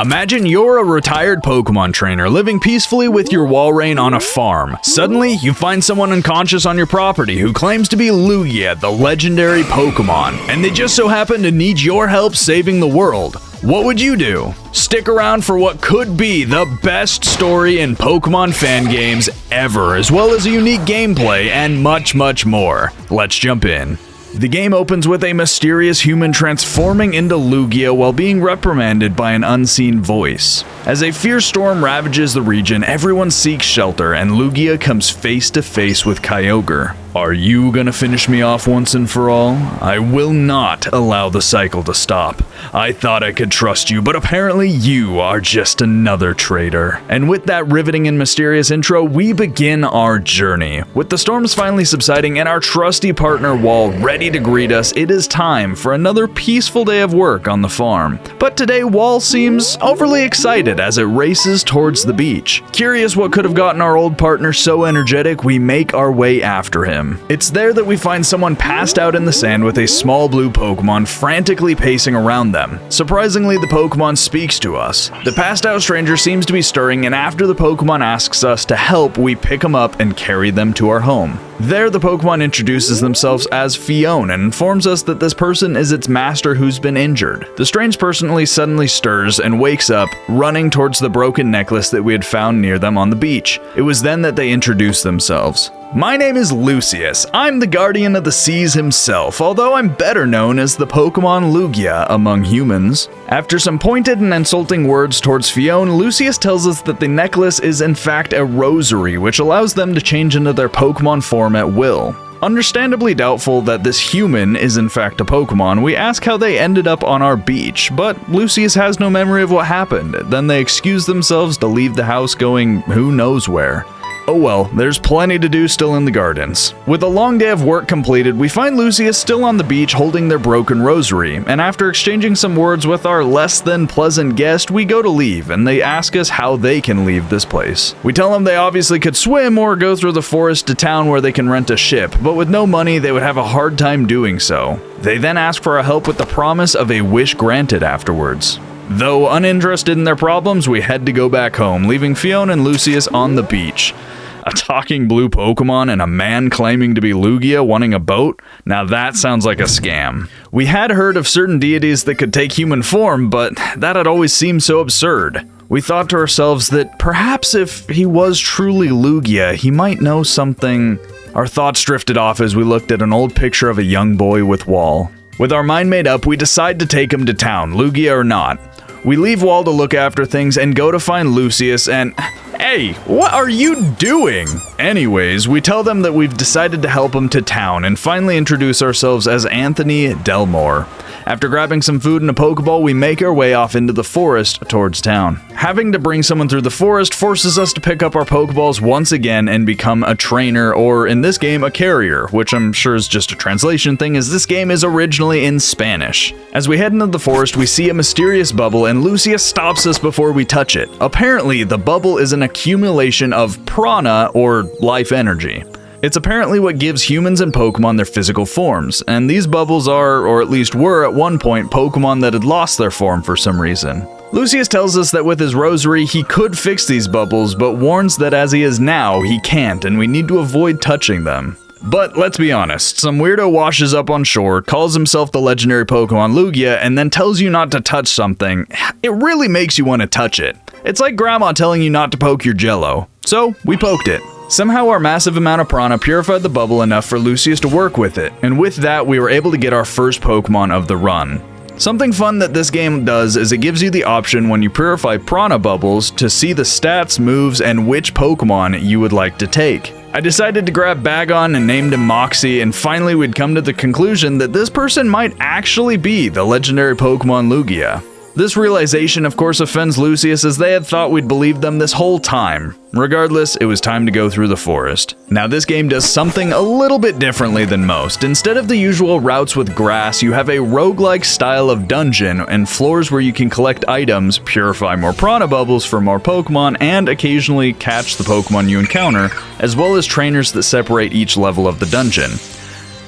Imagine you're a retired Pokemon trainer living peacefully with your Walrein on a farm. Suddenly, you find someone unconscious on your property who claims to be Lugia, the legendary Pokemon, and they just so happen to need your help saving the world. What would you do? Stick around for what could be the best story in Pokemon fan games ever, as well as a unique gameplay and much, much more. Let's jump in. The game opens with a mysterious human transforming into Lugia while being reprimanded by an unseen voice. As a fierce storm ravages the region, everyone seeks shelter, and Lugia comes face to face with Kyogre. Are you gonna finish me off once and for all? I will not allow the cycle to stop. I thought I could trust you, but apparently you are just another traitor. And with that riveting and mysterious intro, we begin our journey. With the storms finally subsiding and our trusty partner Wall ready to greet us, it is time for another peaceful day of work on the farm. But today Wall seems overly excited as it races towards the beach. Curious what could have gotten our old partner so energetic, we make our way after him. It's there that we find someone passed out in the sand with a small blue Pokemon frantically pacing around them. Surprisingly, the Pokemon speaks to us. The passed out stranger seems to be stirring, and after the Pokemon asks us to help, we pick them up and carry them to our home. There, the Pokemon introduces themselves as Fiona and informs us that this person is its master who's been injured. The strange person suddenly stirs and wakes up, running towards the broken necklace that we had found near them on the beach. It was then that they introduced themselves. My name is Lucius. I'm the guardian of the seas himself, although I'm better known as the Pokemon Lugia among humans. After some pointed and insulting words towards Fiona, Lucius tells us that the necklace is in fact a rosary, which allows them to change into their Pokemon form at will. Understandably doubtful that this human is in fact a Pokemon, we ask how they ended up on our beach, but Lucius has no memory of what happened. Then they excuse themselves to leave the house going who knows where. Oh well, there's plenty to do still in the gardens. With a long day of work completed, we find Lucius still on the beach holding their broken rosary, and after exchanging some words with our less than pleasant guest, we go to leave, and they ask us how they can leave this place. We tell them they obviously could swim or go through the forest to town where they can rent a ship, but with no money they would have a hard time doing so. They then ask for our help with the promise of a wish granted afterwards. Though uninterested in their problems, we head to go back home, leaving Fiona and Lucius on the beach. A talking blue Pokemon and a man claiming to be Lugia wanting a boat? Now that sounds like a scam. We had heard of certain deities that could take human form, but that had always seemed so absurd. We thought to ourselves that perhaps if he was truly Lugia, he might know something. Our thoughts drifted off as we looked at an old picture of a young boy with Wall. With our mind made up, we decide to take him to town, Lugia or not. We leave Wall to look after things and go to find Lucius and... Hey, what are you doing? Anyways, we tell them that we've decided to help him to town and finally introduce ourselves as Anthony Delmore. After grabbing some food and a Pokeball, we make our way off into the forest towards town. Having to bring someone through the forest forces us to pick up our Pokeballs once again and become a trainer, or in this game, a carrier, which I'm sure is just a translation thing as this game is originally in Spanish. As we head into the forest, we see a mysterious bubble and Lucius stops us before we touch it. Apparently, the bubble is an accumulation of prana, or life energy. It's apparently what gives humans and Pokemon their physical forms, and these bubbles are, or at least were at one point, Pokemon that had lost their form for some reason. Lucius tells us that with his rosary he could fix these bubbles, but warns that as he is now, he can't, and we need to avoid touching them. But let's be honest, some weirdo washes up on shore, calls himself the legendary Pokemon Lugia, and then tells you not to touch something. It really makes you want to touch it. It's like grandma telling you not to poke your jello. So, we poked it. Somehow our massive amount of prana purified the bubble enough for Lucius to work with it, and with that we were able to get our first Pokemon of the run. Something fun that this game does is it gives you the option when you purify prana bubbles to see the stats, moves, and which Pokemon you would like to take. I decided to grab Bagon and named him Moxie, and finally we'd come to the conclusion that this person might actually be the legendary Pokemon Lugia. This realization of course offends Lucius as they had thought we'd believed them this whole time. Regardless, it was time to go through the forest. Now this game does something a little bit differently than most. Instead of the usual routes with grass, you have a roguelike style of dungeon and floors where you can collect items, purify more prana bubbles for more Pokemon, and occasionally catch the Pokemon you encounter, as well as trainers that separate each level of the dungeon.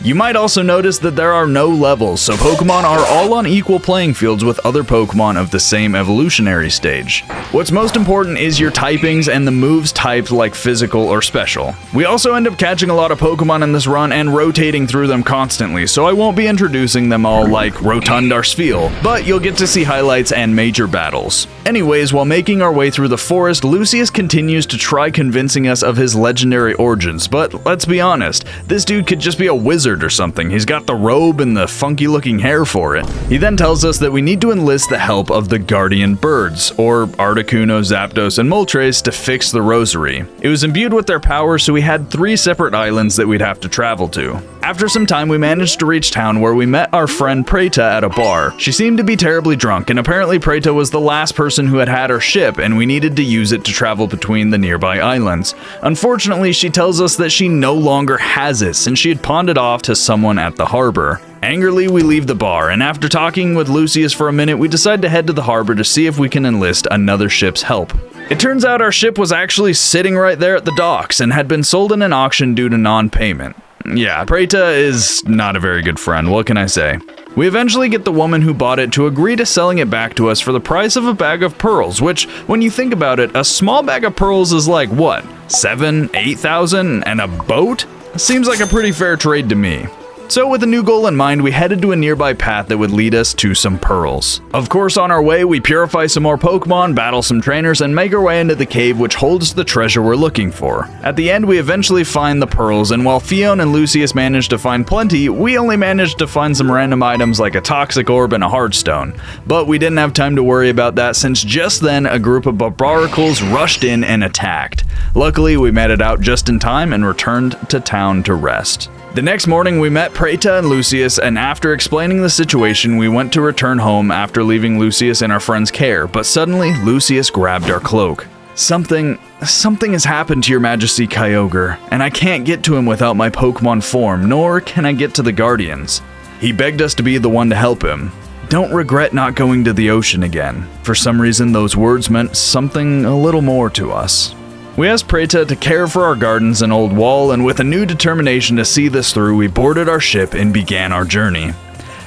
You might also notice that there are no levels, so Pokemon are all on equal playing fields with other Pokemon of the same evolutionary stage. What's most important is your typings and the moves typed like physical or special. We also end up catching a lot of Pokemon in this run and rotating through them constantly, so I won't be introducing them all like Rotund Arceal, but you'll get to see highlights and major battles. Anyways, while making our way through the forest, Lucius continues to try convincing us of his legendary origins, but let's be honest, this dude could just be a wizard or something. He's got the robe and the funky looking hair for it. He then tells us that we need to enlist the help of the guardian birds, or Articuno, Zapdos, and Moltres, to fix the rosary. It was imbued with their power, so we had 3 separate islands that we'd have to travel to. After some time, we managed to reach town where we met our friend Preta at a bar. She seemed to be terribly drunk, and apparently Preta was the last person who had her ship, and we needed to use it to travel between the nearby islands. Unfortunately, she tells us that she no longer has it, since she had pawned it off to someone at the harbor. Angrily, we leave the bar, and after talking with Lucius for a minute, we decide to head to the harbor to see if we can enlist another ship's help. It turns out our ship was actually sitting right there at the docks and had been sold in an auction due to non-payment. Yeah, Preta is not a very good friend, what can I say? We eventually get the woman who bought it to agree to selling it back to us for the price of a bag of pearls, which, when you think about it, a small bag of pearls is like, what, 7,000, 8,000, and a boat? Seems like a pretty fair trade to me. So with a new goal in mind, we headed to a nearby path that would lead us to some pearls. Of course, on our way, we purify some more Pokemon, battle some trainers, and make our way into the cave which holds the treasure we're looking for. At the end, we eventually find the pearls, and while Fiona and Lucius managed to find plenty, we only managed to find some random items like a toxic orb and a hardstone. But we didn't have time to worry about that, since just then a group of Barbaricles rushed in and attacked. Luckily, we made it out just in time and returned to town to rest. The next morning, we met Preta and Lucius, and after explaining the situation, we went to return home after leaving Lucius in our friend's care, but suddenly, Lucius grabbed our cloak. Something has happened to your Majesty Kyogre, and I can't get to him without my Pokemon form, nor can I get to the Guardians. He begged us to be the one to help him. Don't regret not going to the ocean again. For some reason, those words meant something a little more to us. We asked Preta to care for our gardens and old wall, and with a new determination to see this through, we boarded our ship and began our journey.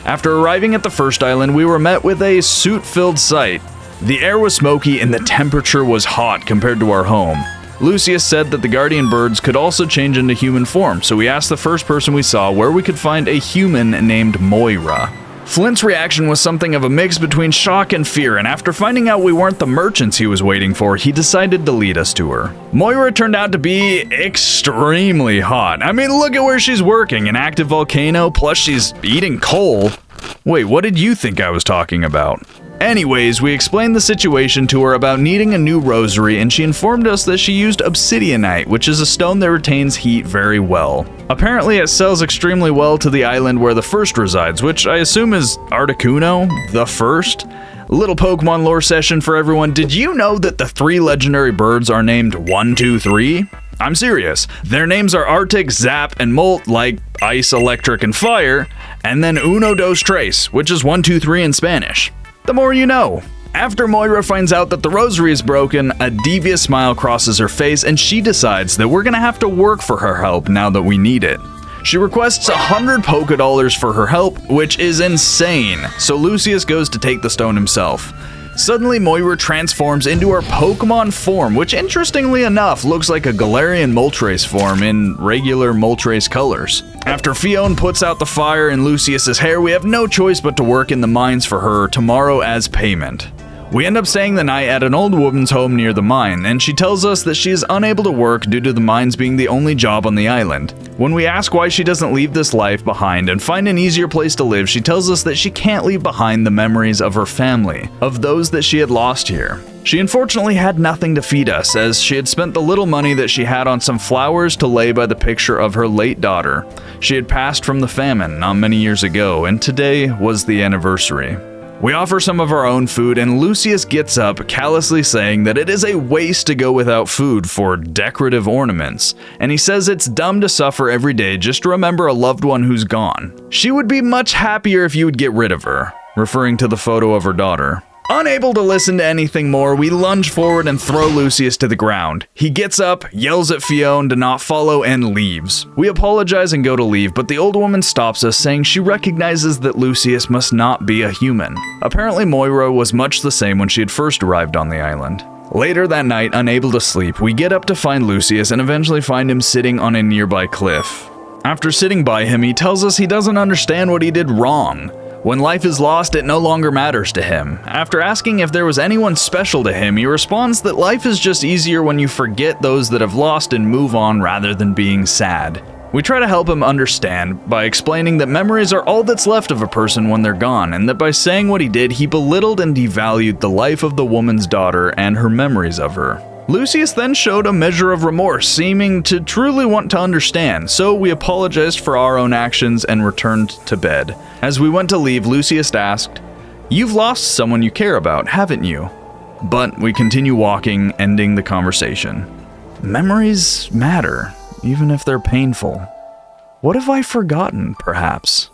After arriving at the first island, we were met with a soot-filled sight. The air was smoky and the temperature was hot compared to our home. Lucius said that the guardian birds could also change into human form, so we asked the first person we saw where we could find a human named Moira. Flint's reaction was something of a mix between shock and fear, and after finding out we weren't the merchants he was waiting for, he decided to lead us to her. Moira turned out to be extremely hot. I mean, look at where she's working, an active volcano, plus she's eating coal. Wait, what did you think I was talking about? Anyways, we explained the situation to her about needing a new rosary, and she informed us that she used obsidianite, which is a stone that retains heat very well. Apparently it sells extremely well to the island where the first resides, which I assume is Articuno, the first? Little Pokemon lore session for everyone. Did you know that the 3 legendary birds are named 1, 2, 3? I'm serious. Their names are Arctic, Zap, and Molt, like ice, electric, and fire, and then Uno, Dos, Tres, which is 1, 2, 3 in Spanish. The more you know. After Moira finds out that the rosary is broken, a devious smile crosses her face, and she decides that we're gonna have to work for her help now that we need it. She requests 100 Pokédollars for her help, which is insane, so Lucius goes to take the stone himself. Suddenly, Moira transforms into her Pokemon form, which interestingly enough looks like a Galarian Moltres form in regular Moltres colors. After Fiona puts out the fire in Lucius's hair, we have no choice but to work in the mines for her tomorrow as payment. We end up staying the night at an old woman's home near the mine, and she tells us that she is unable to work due to the mines being the only job on the island. When we ask why she doesn't leave this life behind and find an easier place to live, she tells us that she can't leave behind the memories of her family, of those that she had lost here. She unfortunately had nothing to feed us, as she had spent the little money that she had on some flowers to lay by the picture of her late daughter. She had passed from the famine not many years ago, and today was the anniversary. We offer some of our own food, and Lucius gets up, callously saying that it is a waste to go without food for decorative ornaments, and he says it's dumb to suffer every day just to remember a loved one who's gone. She would be much happier if you would get rid of her, referring to the photo of her daughter. Unable to listen to anything more, we lunge forward and throw Lucius to the ground. He gets up, yells at Fionn to not follow, and leaves. We apologize and go to leave, but the old woman stops us, saying she recognizes that Lucius must not be a human. Apparently Moira was much the same when she had first arrived on the island. Later that night, unable to sleep, we get up to find Lucius and eventually find him sitting on a nearby cliff. After sitting by him, he tells us he doesn't understand what he did wrong. When life is lost, it no longer matters to him. After asking if there was anyone special to him, he responds that life is just easier when you forget those that have lost and move on rather than being sad. We try to help him understand by explaining that memories are all that's left of a person when they're gone, and that by saying what he did, he belittled and devalued the life of the woman's daughter and her memories of her. Lucius then showed a measure of remorse, seeming to truly want to understand, so we apologized for our own actions and returned to bed. As we went to leave, Lucius asked, "You've lost someone you care about, haven't you?" But we continue walking, ending the conversation. Memories matter, even if they're painful. What have I forgotten, perhaps?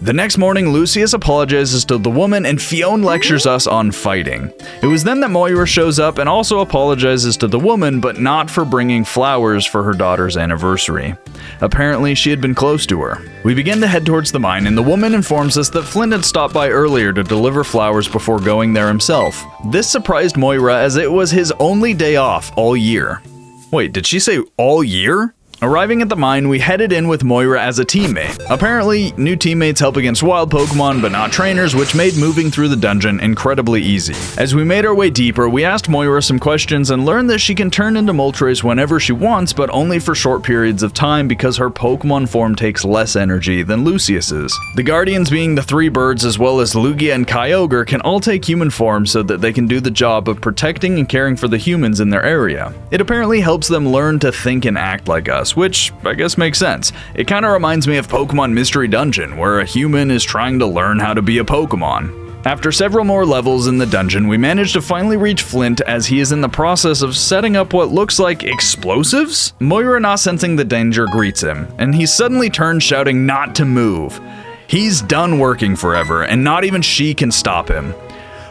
The next morning, Lucius apologizes to the woman and Fionn lectures us on fighting. It was then that Moira shows up and also apologizes to the woman, but not for bringing flowers for her daughter's anniversary. Apparently, she had been close to her. We begin to head towards the mine, and the woman informs us that Flint had stopped by earlier to deliver flowers before going there himself. This surprised Moira as it was his only day off all year. Wait, did she say all year? Arriving at the mine, we headed in with Moira as a teammate. Apparently, new teammates help against wild Pokemon, but not trainers, which made moving through the dungeon incredibly easy. As we made our way deeper, we asked Moira some questions and learned that she can turn into Moltres whenever she wants, but only for short periods of time because her Pokemon form takes less energy than Lucius's. The Guardians, being the three birds as well as Lugia and Kyogre, can all take human form so that they can do the job of protecting and caring for the humans in their area. It apparently helps them learn to think and act like us, which I guess makes sense. It kinda reminds me of Pokemon Mystery Dungeon, where a human is trying to learn how to be a Pokemon. After several more levels in the dungeon, we managed to finally reach Flint as he is in the process of setting up what looks like explosives? Moira, not sensing the danger, greets him, and he suddenly turns, shouting not to move. He's done working forever, and not even she can stop him.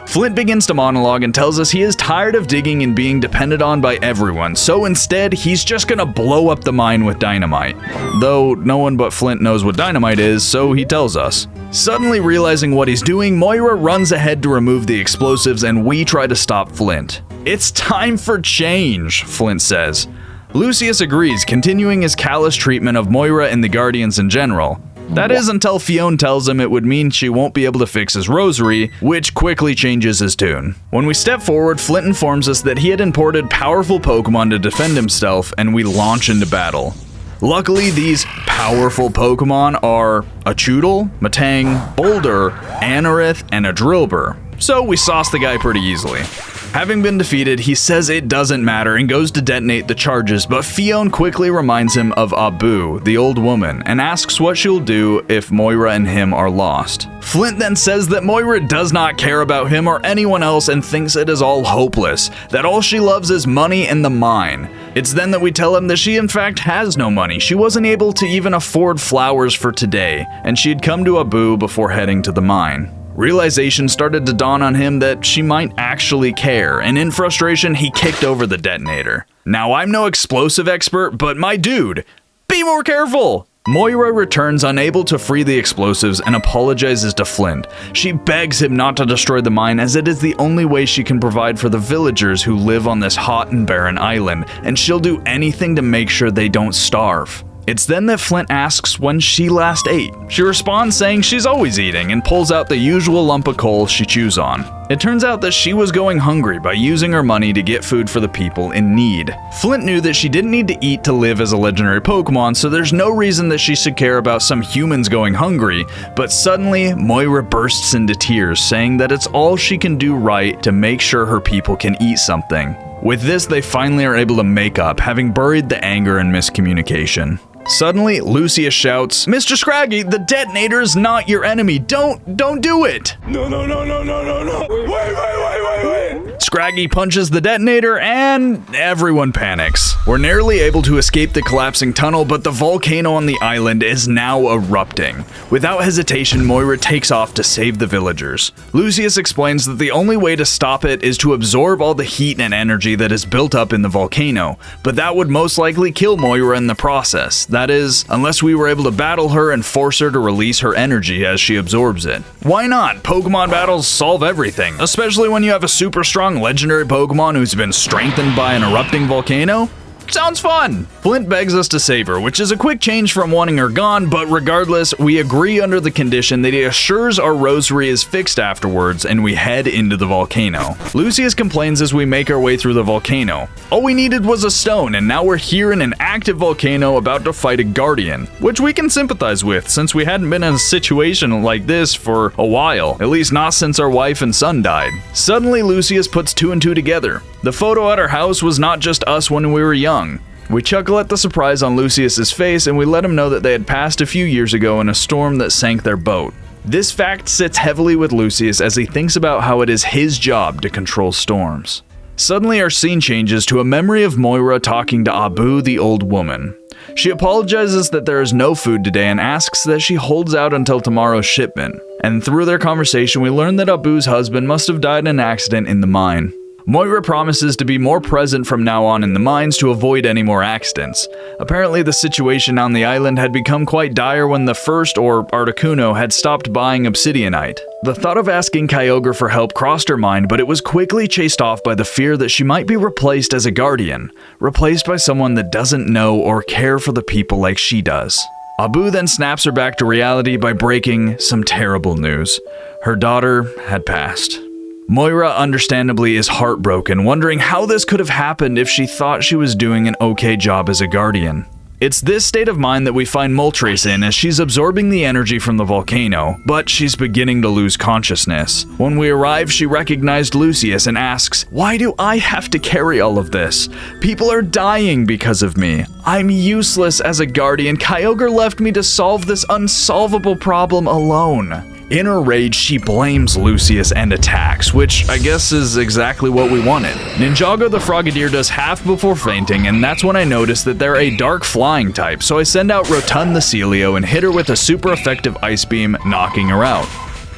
Flint begins to monologue and tells us he is tired of digging and being depended on by everyone, so instead he's just gonna blow up the mine with dynamite. Though no one but Flint knows what dynamite is, so he tells us. Suddenly realizing what he's doing, Moira runs ahead to remove the explosives and we try to stop Flint. "It's time for change," Flint says. Lucius agrees, continuing his callous treatment of Moira and the Guardians in general. That is until Fionn tells him it would mean she won't be able to fix his rosary, which quickly changes his tune. When we step forward, Flint informs us that he had imported powerful Pokemon to defend himself, and we launch into battle. Luckily, these powerful Pokemon are a Choodle, Matang, Boulder, Anorith, and a Drillbur, so we sauce the guy pretty easily. Having been defeated, he says it doesn't matter and goes to detonate the charges, but Fionn quickly reminds him of Abu, the old woman, and asks what she'll do if Moira and him are lost. Flint then says that Moira does not care about him or anyone else and thinks it is all hopeless, that all she loves is money and the mine. It's then that we tell him that she in fact has no money. She wasn't able to even afford flowers for today, and she'd come to Abu before heading to the mine. Realization started to dawn on him that she might actually care, and in frustration, he kicked over the detonator. Now, I'm no explosive expert, but my dude, be more careful! Moira returns unable to free the explosives and apologizes to Flint. She begs him not to destroy the mine as it is the only way she can provide for the villagers who live on this hot and barren island, and she'll do anything to make sure they don't starve. It's then that Flint asks when she last ate. She responds saying she's always eating and pulls out the usual lump of coal she chews on. It turns out that she was going hungry by using her money to get food for the people in need. Flint knew that she didn't need to eat to live as a legendary Pokemon, so there's no reason that she should care about some humans going hungry, but suddenly Moira bursts into tears, saying that it's all she can do right to make sure her people can eat something. With this, they finally are able to make up, having buried the anger and miscommunication. Suddenly, Lucius shouts, "Mr. Scraggy, the detonator is not your enemy. Don't do it!" No. Wait. Scraggy punches the detonator and everyone panics. We're narrowly able to escape the collapsing tunnel, but the volcano on the island is now erupting. Without hesitation, Moira takes off to save the villagers. Lucius explains that the only way to stop it is to absorb all the heat and energy that is built up in the volcano, but that would most likely kill Moira in the process. That is, unless we were able to battle her and force her to release her energy as she absorbs it. Why not? Pokemon battles solve everything, especially when you have a super strong legendary Pokemon who's been strengthened by an erupting volcano. Sounds fun! Flint begs us to save her, which is a quick change from wanting her gone, but regardless, we agree under the condition that he assures our rosary is fixed afterwards, and we head into the volcano. Lucius complains as we make our way through the volcano. All we needed was a stone, and now we're here in an active volcano about to fight a guardian, which we can sympathize with since we hadn't been in a situation like this for a while, at least not since our wife and son died. Suddenly, Lucius puts two and two together. The photo at our house was not just us when we were young. We chuckle at the surprise on Lucius's face, and we let him know that they had passed a few years ago in a storm that sank their boat. This fact sits heavily with Lucius as he thinks about how it is his job to control storms. Suddenly our scene changes to a memory of Moira talking to Abu, the old woman. She apologizes that there is no food today and asks that she holds out until tomorrow's shipment. And through their conversation we learn that Abu's husband must have died in an accident in the mine. Moira promises to be more present from now on in the mines to avoid any more accidents. Apparently the situation on the island had become quite dire when the First, or Articuno, had stopped buying obsidianite. The thought of asking Kyogre for help crossed her mind, but it was quickly chased off by the fear that she might be replaced as a guardian, replaced by someone that doesn't know or care for the people like she does. Abu then snaps her back to reality by breaking some terrible news. Her daughter had passed. Moira understandably is heartbroken, wondering how this could have happened if she thought she was doing an okay job as a guardian. It's this state of mind that we find Moltres in as she's absorbing the energy from the volcano, but she's beginning to lose consciousness. When we arrive, she recognized Lucius and asks, "Why do I have to carry all of this? People are dying because of me. I'm useless as a guardian. Kyogre left me to solve this unsolvable problem alone." In her rage, she blames Lucius and attacks, which I guess is exactly what we wanted. Ninjago the Frogadier does half before fainting, and that's when I notice that they're a dark flying type, so I send out Rotund the Celio and hit her with a super effective Ice Beam, knocking her out.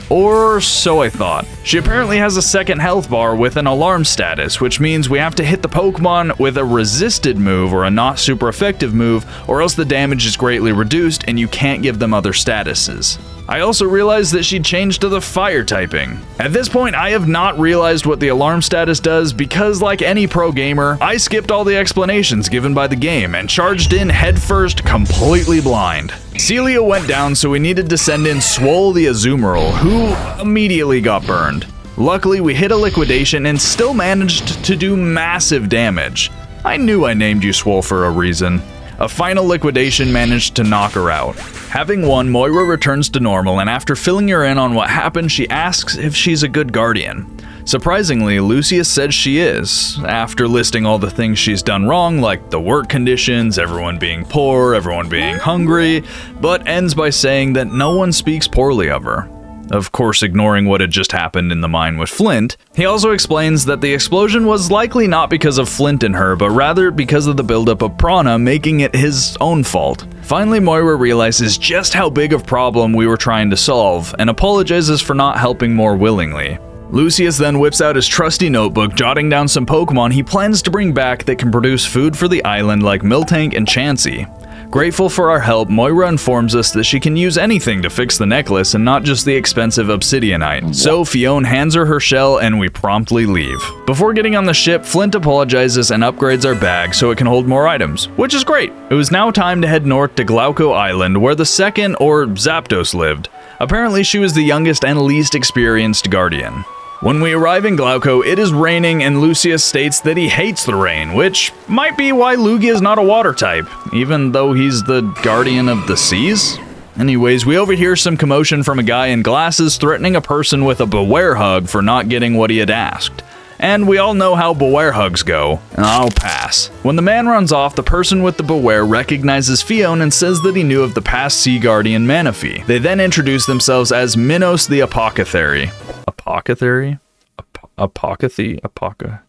Or so I thought. She apparently has a second health bar with an alarm status, which means we have to hit the Pokemon with a resisted move or a not super effective move, or else the damage is greatly reduced and you can't give them other statuses. I also realized that she'd changed to the fire typing. At this point, I have not realized what the alarm status does because, like any pro gamer, I skipped all the explanations given by the game and charged in headfirst, completely blind. Celio went down, so we needed to send in Swole the Azumarill, who immediately got burned. Luckily, we hit a liquidation and still managed to do massive damage. I knew I named you Swole for a reason. A final liquidation managed to knock her out. Having won, Moira returns to normal, and after filling her in on what happened, she asks if she's a good guardian. Surprisingly, Lucius says she is, after listing all the things she's done wrong, like the work conditions, everyone being poor, everyone being hungry, but ends by saying that no one speaks poorly of her. Of course, ignoring what had just happened in the mine with Flint. He also explains that the explosion was likely not because of Flint and her, but rather because of the buildup of prana, making it his own fault. Finally, Moira realizes just how big of a problem we were trying to solve, and apologizes for not helping more willingly. Lucius then whips out his trusty notebook, jotting down some Pokemon he plans to bring back that can produce food for the island like Miltank and Chansey. Grateful for our help, Moira informs us that she can use anything to fix the necklace and not just the expensive obsidianite. So Fiona hands her shell and we promptly leave. Before getting on the ship, Flint apologizes and upgrades our bag so it can hold more items, which is great. It was now time to head north to Glauco Island, where the second, or Zapdos, lived. Apparently she was the youngest and least experienced guardian. When we arrive in Glauco, it is raining and Lucius states that he hates the rain, which might be why Lugia is not a water type, even though he's the guardian of the seas? Anyways, we overhear some commotion from a guy in glasses threatening a person with a beware hug for not getting what he had asked. And we all know how beware hugs go. I'll pass. When the man runs off, the person with the beware recognizes Fiona and says that he knew of the past sea guardian Manaphy. They then introduce themselves as Minos the Apothecary. Apothecary?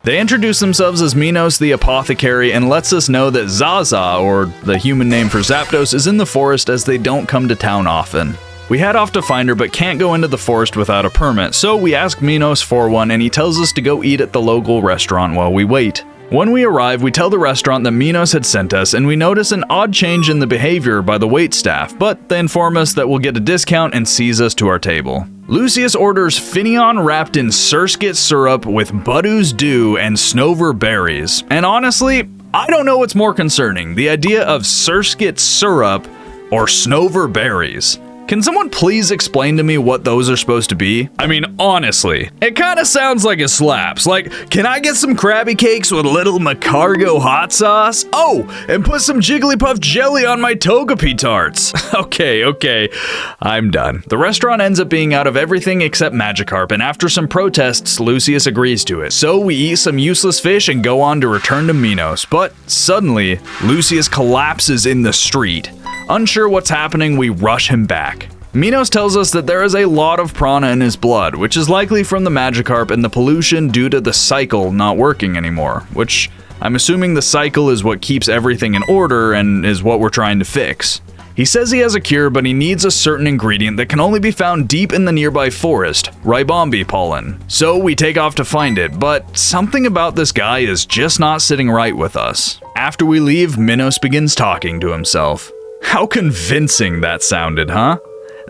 They introduce themselves as Minos the Apothecary and lets us know that Zaza, or the human name for Zapdos, is in the forest as they don't come to town often. We head off to find her but can't go into the forest without a permit, so we ask Minos for one and he tells us to go eat at the local restaurant while we wait. When we arrive, we tell the restaurant that Minos had sent us and we notice an odd change in the behavior by the waitstaff, but they inform us that we'll get a discount and sees us to our table. Lucius orders Finion wrapped in Surskit syrup with Budoo's Dew and Snover berries. And honestly, I don't know what's more concerning, the idea of Surskit syrup or Snover berries. Can someone please explain to me what those are supposed to be? I mean, honestly, it kind of sounds like it slaps. Like, can I get some Krabby Cakes with a little Macargo hot sauce? Oh, and put some Jigglypuff jelly on my Togepi tarts. Okay, I'm done. The restaurant ends up being out of everything except Magikarp, and after some protests, Lucius agrees to it. So we eat some useless fish and go on to return to Minos, but suddenly, Lucius collapses in the street. Unsure what's happening, we rush him back. Minos tells us that there is a lot of prana in his blood, which is likely from the Magikarp and the pollution due to the cycle not working anymore, which I'm assuming the cycle is what keeps everything in order and is what we're trying to fix. He says he has a cure, but he needs a certain ingredient that can only be found deep in the nearby forest, Ribombi pollen. So we take off to find it, but something about this guy is just not sitting right with us. After we leave, Minos begins talking to himself. How convincing that sounded, huh?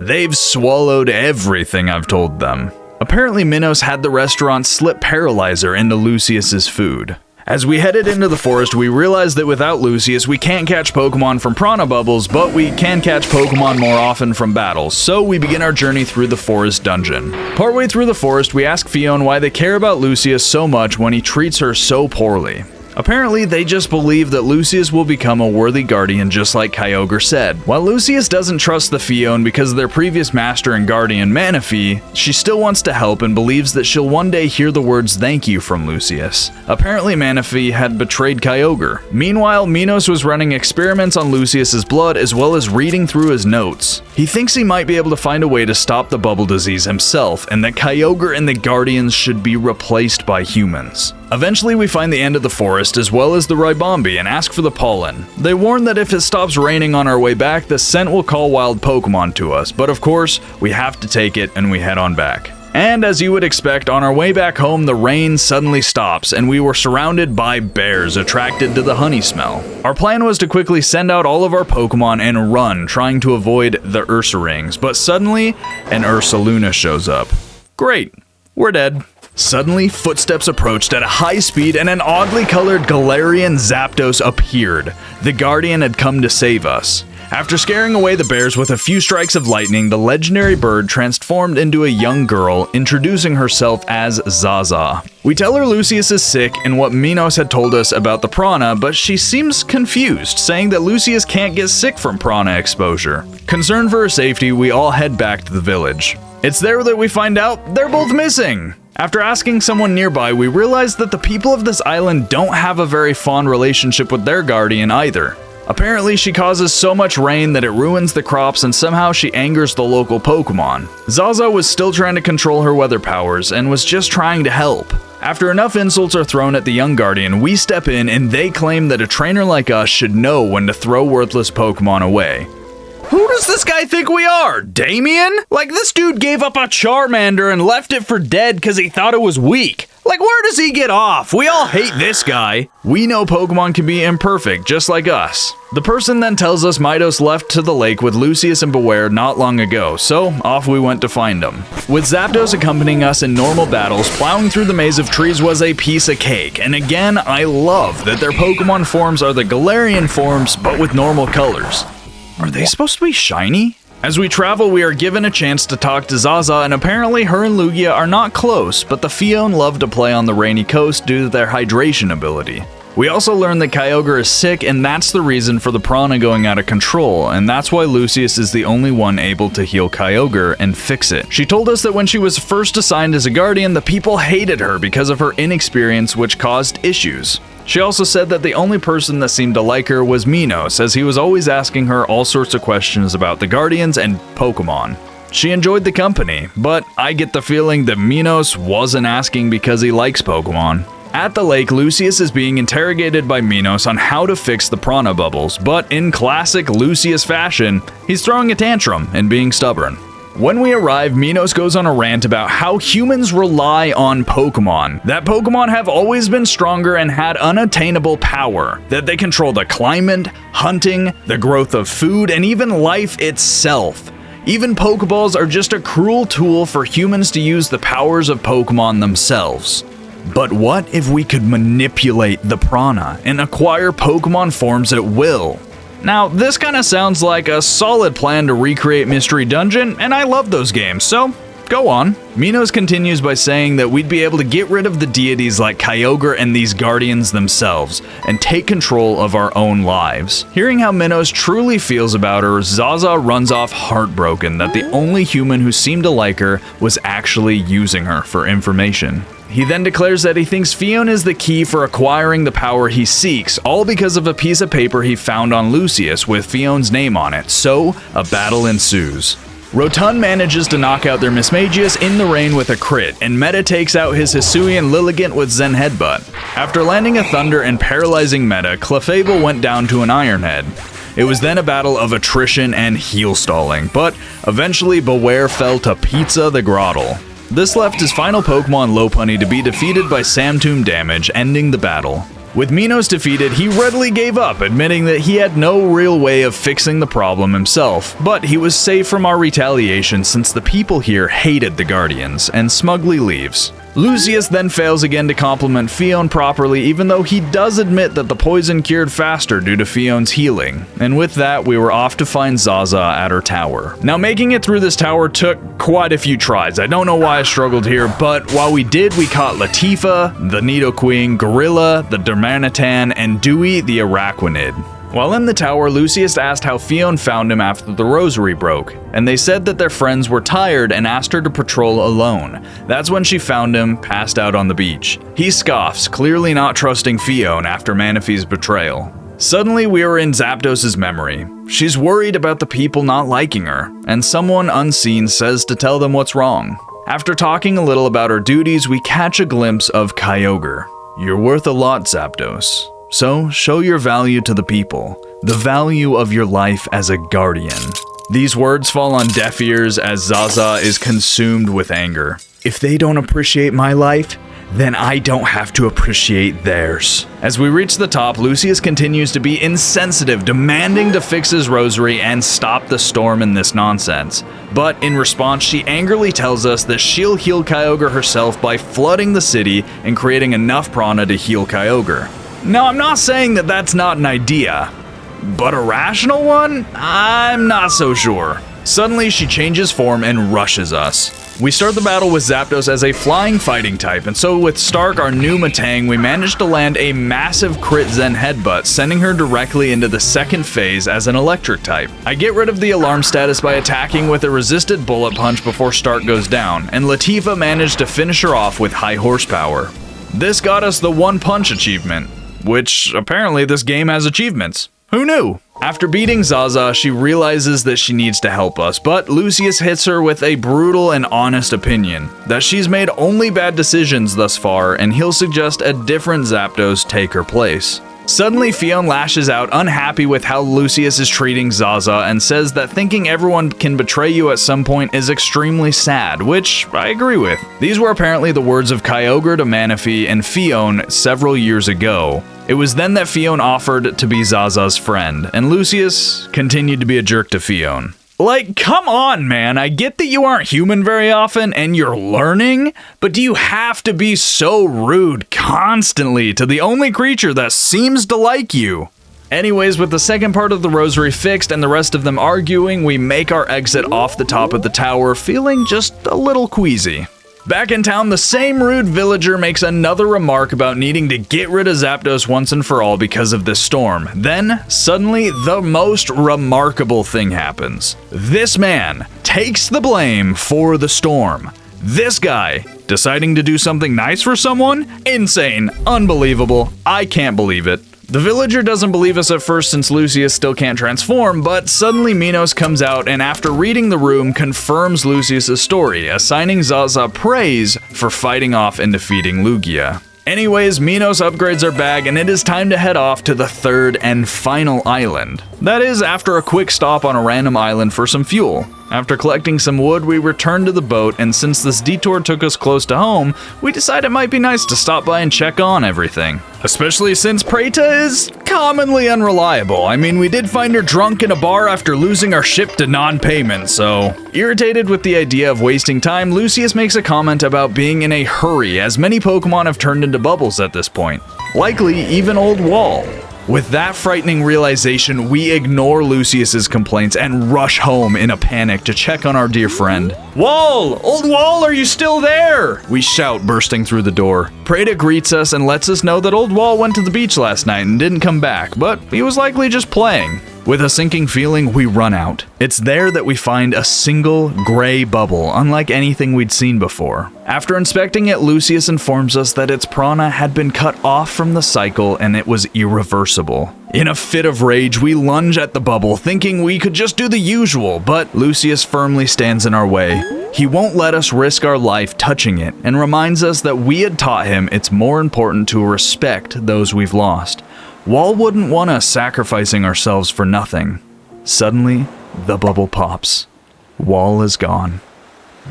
They've swallowed everything I've told them. Apparently Minos had the restaurant slip Paralyzer into Lucius's food. As we headed into the forest, we realized that without Lucius, we can't catch Pokemon from Prana Bubbles, but we can catch Pokemon more often from battles, so we begin our journey through the forest dungeon. Partway through the forest, we ask Fion why they care about Lucius so much when he treats her so poorly. Apparently, they just believe that Lucius will become a worthy guardian just like Kyogre said. While Lucius doesn't trust the Fion because of their previous master and guardian Manaphy, she still wants to help and believes that she'll one day hear the words thank you from Lucius. Apparently, Manaphy had betrayed Kyogre. Meanwhile, Minos was running experiments on Lucius's blood as well as reading through his notes. He thinks he might be able to find a way to stop the bubble disease himself, and that Kyogre and the Guardians should be replaced by humans. Eventually, we find the end of the forest as well as the Ribombi and ask for the pollen. They warn that if it stops raining on our way back, the scent will call wild Pokemon to us, but of course, we have to take it and we head on back. And as you would expect, on our way back home, the rain suddenly stops and we were surrounded by bears attracted to the honey smell. Our plan was to quickly send out all of our Pokemon and run, trying to avoid the Ursa-rings, but suddenly, an Ursaluna shows up. Great, we're dead. Suddenly, footsteps approached at a high speed and an oddly colored Galarian Zapdos appeared. The Guardian had come to save us. After scaring away the bears with a few strikes of lightning, the legendary bird transformed into a young girl, introducing herself as Zaza. We tell her Lucius is sick and what Minos had told us about the prana, but she seems confused, saying that Lucius can't get sick from prana exposure. Concerned for her safety, we all head back to the village. It's there that we find out they're both missing. After asking someone nearby, we realize that the people of this island don't have a very fond relationship with their guardian either. Apparently, she causes so much rain that it ruins the crops and somehow she angers the local Pokemon. Zaza was still trying to control her weather powers and was just trying to help. After enough insults are thrown at the young guardian, we step in and they claim that a trainer like us should know when to throw worthless Pokemon away. Who does this guy think we are? Damien? Like, this dude gave up a Charmander and left it for dead because he thought it was weak. Like, where does he get off? We all hate this guy. We know Pokemon can be imperfect, just like us. The person then tells us Midos left to the lake with Lucius and Beware not long ago, so off we went to find him. With Zapdos accompanying us in normal battles, plowing through the maze of trees was a piece of cake, and again, I love that their Pokemon forms are the Galarian forms, but with normal colors. Are they supposed to be shiny? As we travel, we are given a chance to talk to Zaza, and apparently her and Lugia are not close, but the Fion love to play on the rainy coast due to their hydration ability. We also learn that Kyogre is sick, and that's the reason for the prana going out of control, and that's why Lucius is the only one able to heal Kyogre and fix it. She told us that when she was first assigned as a guardian, the people hated her because of her inexperience, which caused issues. She also said that the only person that seemed to like her was Minos, as he was always asking her all sorts of questions about the Guardians and Pokemon. She enjoyed the company, but I get the feeling that Minos wasn't asking because he likes Pokemon. At the lake, Lucius is being interrogated by Minos on how to fix the prana bubbles, but in classic Lucius fashion, he's throwing a tantrum and being stubborn. When we arrive, Minos goes on a rant about how humans rely on Pokemon, that Pokemon have always been stronger and had unattainable power, that they control the climate, hunting, the growth of food, and even life itself. Even Pokeballs are just a cruel tool for humans to use the powers of Pokemon themselves. But what if we could manipulate the prana and acquire Pokemon forms at will? Now, this kinda sounds like a solid plan to recreate Mystery Dungeon, and I love those games, so go on. Minos continues by saying that we'd be able to get rid of the deities like Kyogre and these guardians themselves, and take control of our own lives. Hearing how Minos truly feels about her, Zaza runs off heartbroken that the only human who seemed to like her was actually using her for information. He then declares that he thinks Fion is the key for acquiring the power he seeks, all because of a piece of paper he found on Lucius with Fion's name on it, so a battle ensues. Rotund manages to knock out their Mismagius in the rain with a crit, and Meta takes out his Hisuian Lilligant with Zen Headbutt. After landing a Thunder and paralyzing Meta, Clefable went down to an Iron Head. It was then a battle of attrition and heel stalling, but eventually Beware fell to Pizza the Grottle. This left his final Pokemon Lopunny to be defeated by Samtomb damage, ending the battle. With Minos defeated, he readily gave up, admitting that he had no real way of fixing the problem himself, but he was safe from our retaliation since the people here hated the Guardians, and smugly leaves. Lucius then fails again to compliment Fion properly, even though he does admit that the poison cured faster due to Fion's healing. And with that, we were off to find Zaza at her tower. Now, making it through this tower took quite a few tries. I don't know why I struggled here, but while we did, we caught Latifa, the Nidoqueen, Gorilla, the Darmanitan, and Dewey the Araquanid. While in the tower, Lucius asked how Fion found him after the rosary broke, and they said that their friends were tired and asked her to patrol alone. That's when she found him, passed out on the beach. He scoffs, clearly not trusting Fion after Manaphy's betrayal. Suddenly, we are in Zapdos's memory. She's worried about the people not liking her, and someone unseen says to tell them what's wrong. After talking a little about her duties, we catch a glimpse of Kyogre. You're worth a lot, Zapdos. So, show your value to the people, the value of your life as a guardian. These words fall on deaf ears as Zaza is consumed with anger. If they don't appreciate my life, then I don't have to appreciate theirs. As we reach the top, Lucius continues to be insensitive, demanding to fix his rosary and stop the storm in this nonsense. But in response, she angrily tells us that she'll heal Kyogre herself by flooding the city and creating enough prana to heal Kyogre. Now, I'm not saying that that's not an idea, but a rational one? I'm not so sure. Suddenly, she changes form and rushes us. We start the battle with Zapdos as a flying fighting type, and so with Stark, our new Metang, we managed to land a massive crit Zen Headbutt, sending her directly into the second phase as an electric type. I get rid of the alarm status by attacking with a resisted bullet punch before Stark goes down, and Latifa managed to finish her off with high horsepower. This got us the One Punch achievement, which apparently this game has achievements. Who knew? After beating Zaza, she realizes that she needs to help us, but Lucius hits her with a brutal and honest opinion, that she's made only bad decisions thus far, and he'll suggest a different Zapdos take her place. Suddenly, Fion lashes out, unhappy with how Lucius is treating Zaza, and says that thinking everyone can betray you at some point is extremely sad, which I agree with. These were apparently the words of Kyogre to Manaphy and Fion several years ago. It was then that Fion offered to be Zaza's friend, and Lucius continued to be a jerk to Fion. Like, come on, man, I get that you aren't human very often and you're learning, but do you have to be so rude constantly to the only creature that seems to like you? Anyways, with the second part of the rosary fixed and the rest of them arguing, we make our exit off the top of the tower, feeling just a little queasy. Back in town, the same rude villager makes another remark about needing to get rid of Zapdos once and for all because of this storm. Then, suddenly, the most remarkable thing happens. This man takes the blame for the storm. This guy deciding to do something nice for someone? Insane. Unbelievable. I can't believe it. The villager doesn't believe us at first since Lucius still can't transform, but suddenly Minos comes out and after reading the room confirms Lucius' story, assigning Zaza praise for fighting off and defeating Lugia. Anyways, Minos upgrades our bag and it is time to head off to the third and final island. That is, after a quick stop on a random island for some fuel. After collecting some wood, we returned to the boat, and since this detour took us close to home, we decided it might be nice to stop by and check on everything. Especially since Preta is commonly unreliable. I mean, we did find her drunk in a bar after losing our ship to non-payment, so... Irritated with the idea of wasting time, Lucius makes a comment about being in a hurry, as many Pokemon have turned into bubbles at this point. Likely even Old Wall. With that frightening realization, we ignore Lucius's complaints and rush home in a panic to check on our dear friend. Wall! Old Wall, are you still there? We shout, bursting through the door. Preta greets us and lets us know that Old Wall went to the beach last night and didn't come back, but he was likely just playing. With a sinking feeling, we run out. It's there that we find a single gray bubble, unlike anything we'd seen before. After inspecting it, Lucius informs us that its prana had been cut off from the cycle and it was irreversible. In a fit of rage, we lunge at the bubble, thinking we could just do the usual, but Lucius firmly stands in our way. He won't let us risk our life touching it, and reminds us that we had taught him it's more important to respect those we've lost. Wall wouldn't want us sacrificing ourselves for nothing. Suddenly, the bubble pops. Wall is gone.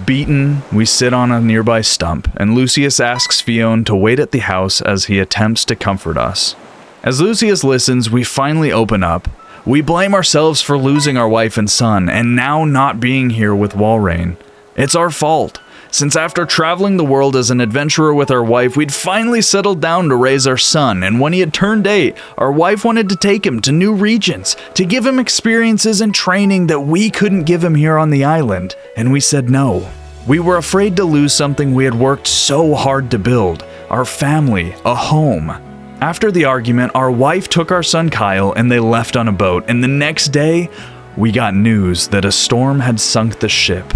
Beaten, we sit on a nearby stump, and Lucius asks Fiona to wait at the house as he attempts to comfort us. As Lucius listens, we finally open up. We blame ourselves for losing our wife and son, and now not being here with Walrein. It's our fault, since after traveling the world as an adventurer with our wife, we'd finally settled down to raise our son, and when he had turned 8, our wife wanted to take him to new regions, to give him experiences and training that we couldn't give him here on the island, and we said no. We were afraid to lose something we had worked so hard to build, our family, a home. After the argument, our wife took our son Kyle and they left on a boat, and the next day, we got news that a storm had sunk the ship.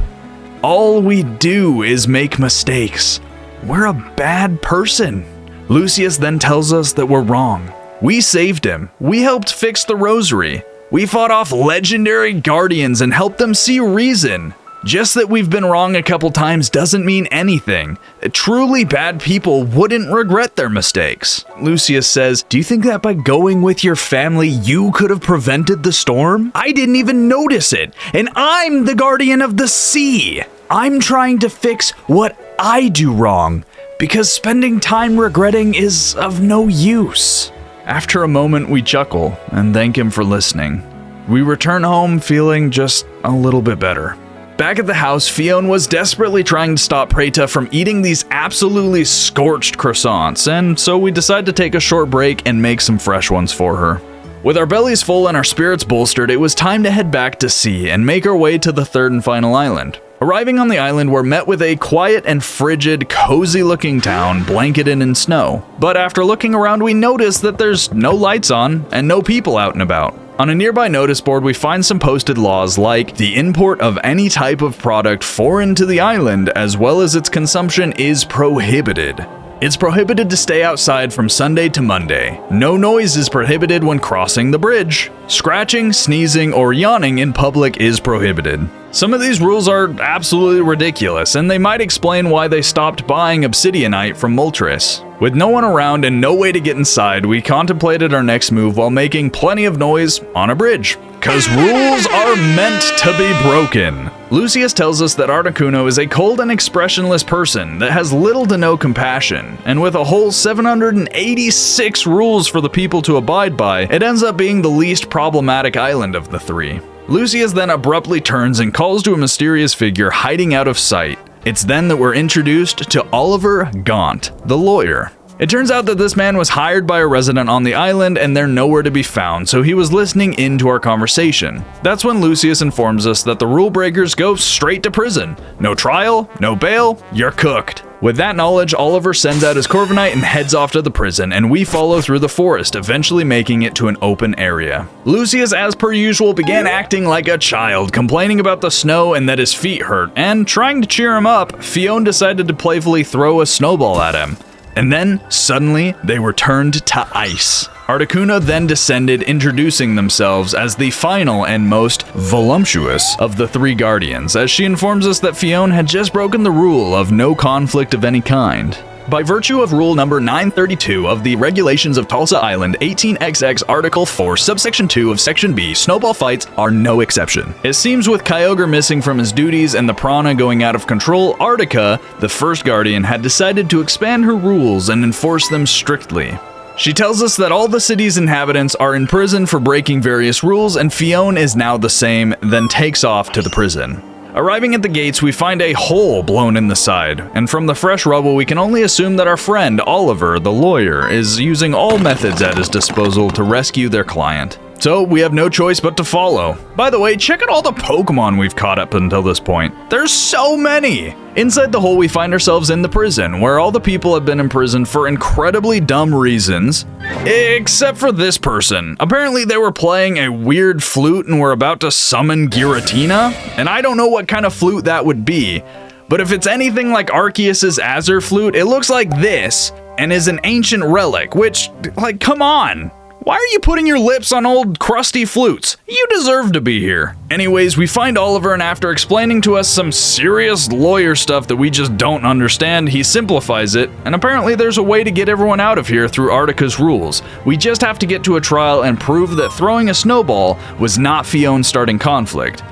All we do is make mistakes. We're a bad person. Lucius then tells us that we're wrong. We saved him. We helped fix the rosary. We fought off legendary guardians and helped them see reason. Just that we've been wrong a couple times doesn't mean anything. Truly bad people wouldn't regret their mistakes. Lucius says, "Do you think that by going with your family, you could have prevented the storm? I didn't even notice it, and I'm the guardian of the sea. I'm trying to fix what I do wrong, because spending time regretting is of no use." After a moment, we chuckle and thank him for listening. We return home feeling just a little bit better. Back at the house, Fiona was desperately trying to stop Preta from eating these absolutely scorched croissants, and so we decided to take a short break and make some fresh ones for her. With our bellies full and our spirits bolstered, it was time to head back to sea and make our way to the third and final island. Arriving on the island, we're met with a quiet and frigid, cozy-looking town blanketed in snow. But after looking around, we notice that there's no lights on and no people out and about. On a nearby notice board, we find some posted laws like the import of any type of product foreign to the island, as well as its consumption, is prohibited. It's prohibited to stay outside from Sunday to Monday. No noise is prohibited when crossing the bridge. Scratching, sneezing, or yawning in public is prohibited. Some of these rules are absolutely ridiculous, and they might explain why they stopped buying obsidianite from Moltres. With no one around and no way to get inside, we contemplated our next move while making plenty of noise on a bridge. 'Cause rules are meant to be broken. Lucius tells us that Articuno is a cold and expressionless person that has little to no compassion, and with a whole 786 rules for the people to abide by, it ends up being the least problematic island of the three. Lucius then abruptly turns and calls to a mysterious figure hiding out of sight. It's then that we're introduced to Oliver Gaunt, the lawyer. It turns out that this man was hired by a resident on the island and they're nowhere to be found, so he was listening in to our conversation. That's when Lucius informs us that the rule breakers go straight to prison. No trial, no bail, you're cooked. With that knowledge, Oliver sends out his Corviknight and heads off to the prison, and we follow through the forest, eventually making it to an open area. Lucius, as per usual, began acting like a child, complaining about the snow and that his feet hurt, and trying to cheer him up, Fiona decided to playfully throw a snowball at him. And then, suddenly, they were turned to ice. Articuno then descended, introducing themselves as the final and most voluptuous of the 3 guardians, as she informs us that Fionn had just broken the rule of no conflict of any kind. By virtue of rule number 932 of the Regulations of Tulsa Island 18XX Article 4 subsection 2 of section B, snowball fights are no exception. It seems with Kyogre missing from his duties and the prana going out of control, Artica, the first guardian, had decided to expand her rules and enforce them strictly. She tells us that all the city's inhabitants are in prison for breaking various rules, and Fionn is now the same, then takes off to the prison. Arriving at the gates, we find a hole blown in the side, and from the fresh rubble we can only assume that our friend Oliver, the lawyer, is using all methods at his disposal to rescue their client. So we have no choice but to follow. By the way, check out all the Pokemon we've caught up until this point. There's so many! Inside the hole, we find ourselves in the prison, where all the people have been imprisoned for incredibly dumb reasons. Except for this person. Apparently they were playing a weird flute and were about to summon Giratina, and I don't know what kind of flute that would be. But if it's anything like Arceus's Azure flute, it looks like this, and is an ancient relic, which, like, come on! Why are you putting your lips on old crusty flutes? You deserve to be here. Anyways, we find Oliver, and after explaining to us some serious lawyer stuff that we just don't understand, he simplifies it, and apparently there's a way to get everyone out of here through Artica's rules. We just have to get to a trial and prove that throwing a snowball was not Fionn starting conflict.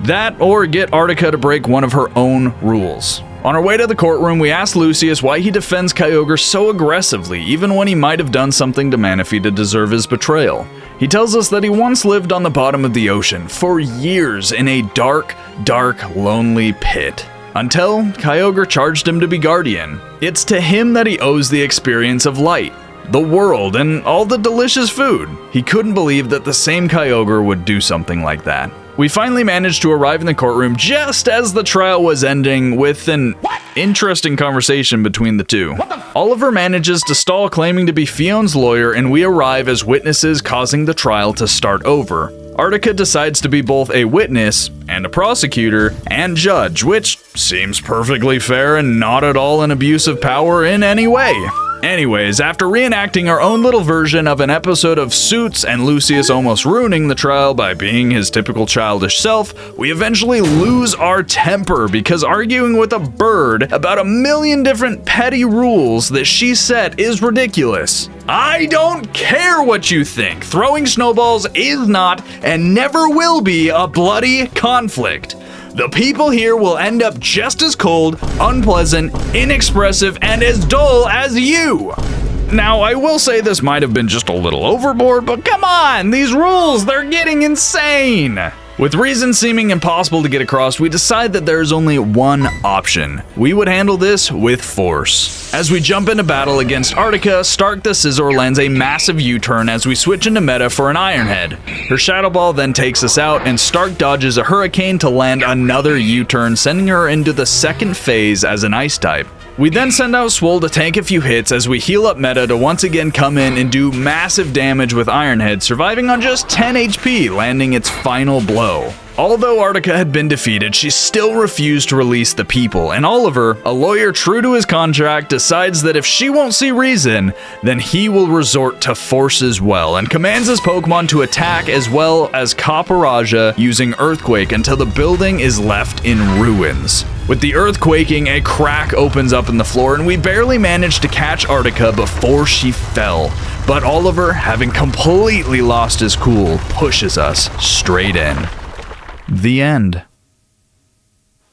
That, or get Artica to break one of her own rules. On our way to the courtroom, we ask Lucius why he defends Kyogre so aggressively, even when he might have done something to Manaphy to deserve his betrayal. He tells us that he once lived on the bottom of the ocean for years in a dark, lonely pit. Until Kyogre charged him to be guardian. It's to him that he owes the experience of light, the world, and all the delicious food. He couldn't believe that the same Kyogre would do something like that. We finally managed to arrive in the courtroom just as the trial was ending with an interesting conversation between the two. Oliver manages to stall claiming to be Fionn's lawyer, and we arrive as witnesses, causing the trial to start over. Artica decides to be both a witness and a prosecutor and judge, which seems perfectly fair and not at all an abuse of power in any way. Anyways, after reenacting our own little version of an episode of Suits and Lucius almost ruining the trial by being his typical childish self, we eventually lose our temper because arguing with a bird about a million different petty rules that she set is ridiculous. I don't care what you think. Throwing snowballs is not and never will be a bloody conflict. The people here will end up just as cold, unpleasant, inexpressive, and as dull as you. Now, I will say this might have been just a little overboard, but come on, these rules, they're getting insane. With reason seeming impossible to get across, we decide that there is only one option. We would handle this with force. As we jump into battle against Artica, Stark the Scizor lands a massive U-turn as we switch into meta for an Iron Head. Her Shadow Ball then takes us out, and Stark dodges a Hurricane to land another U-turn, sending her into the second phase as an Ice type. We then send out Swole to tank a few hits as we heal up meta to once again come in and do massive damage with Iron Head, surviving on just 10 HP, landing its final blow. Although Artica had been defeated, she still refused to release the people, and Oliver, a lawyer true to his contract, decides that if she won't see reason, then he will resort to force as well, and commands his Pokemon to attack as well as Caporaja using Earthquake until the building is left in ruins. With the earthquaking, a crack opens up in the floor, and we barely managed to catch Artica before she fell. But Oliver, having completely lost his cool, pushes us straight in. The end.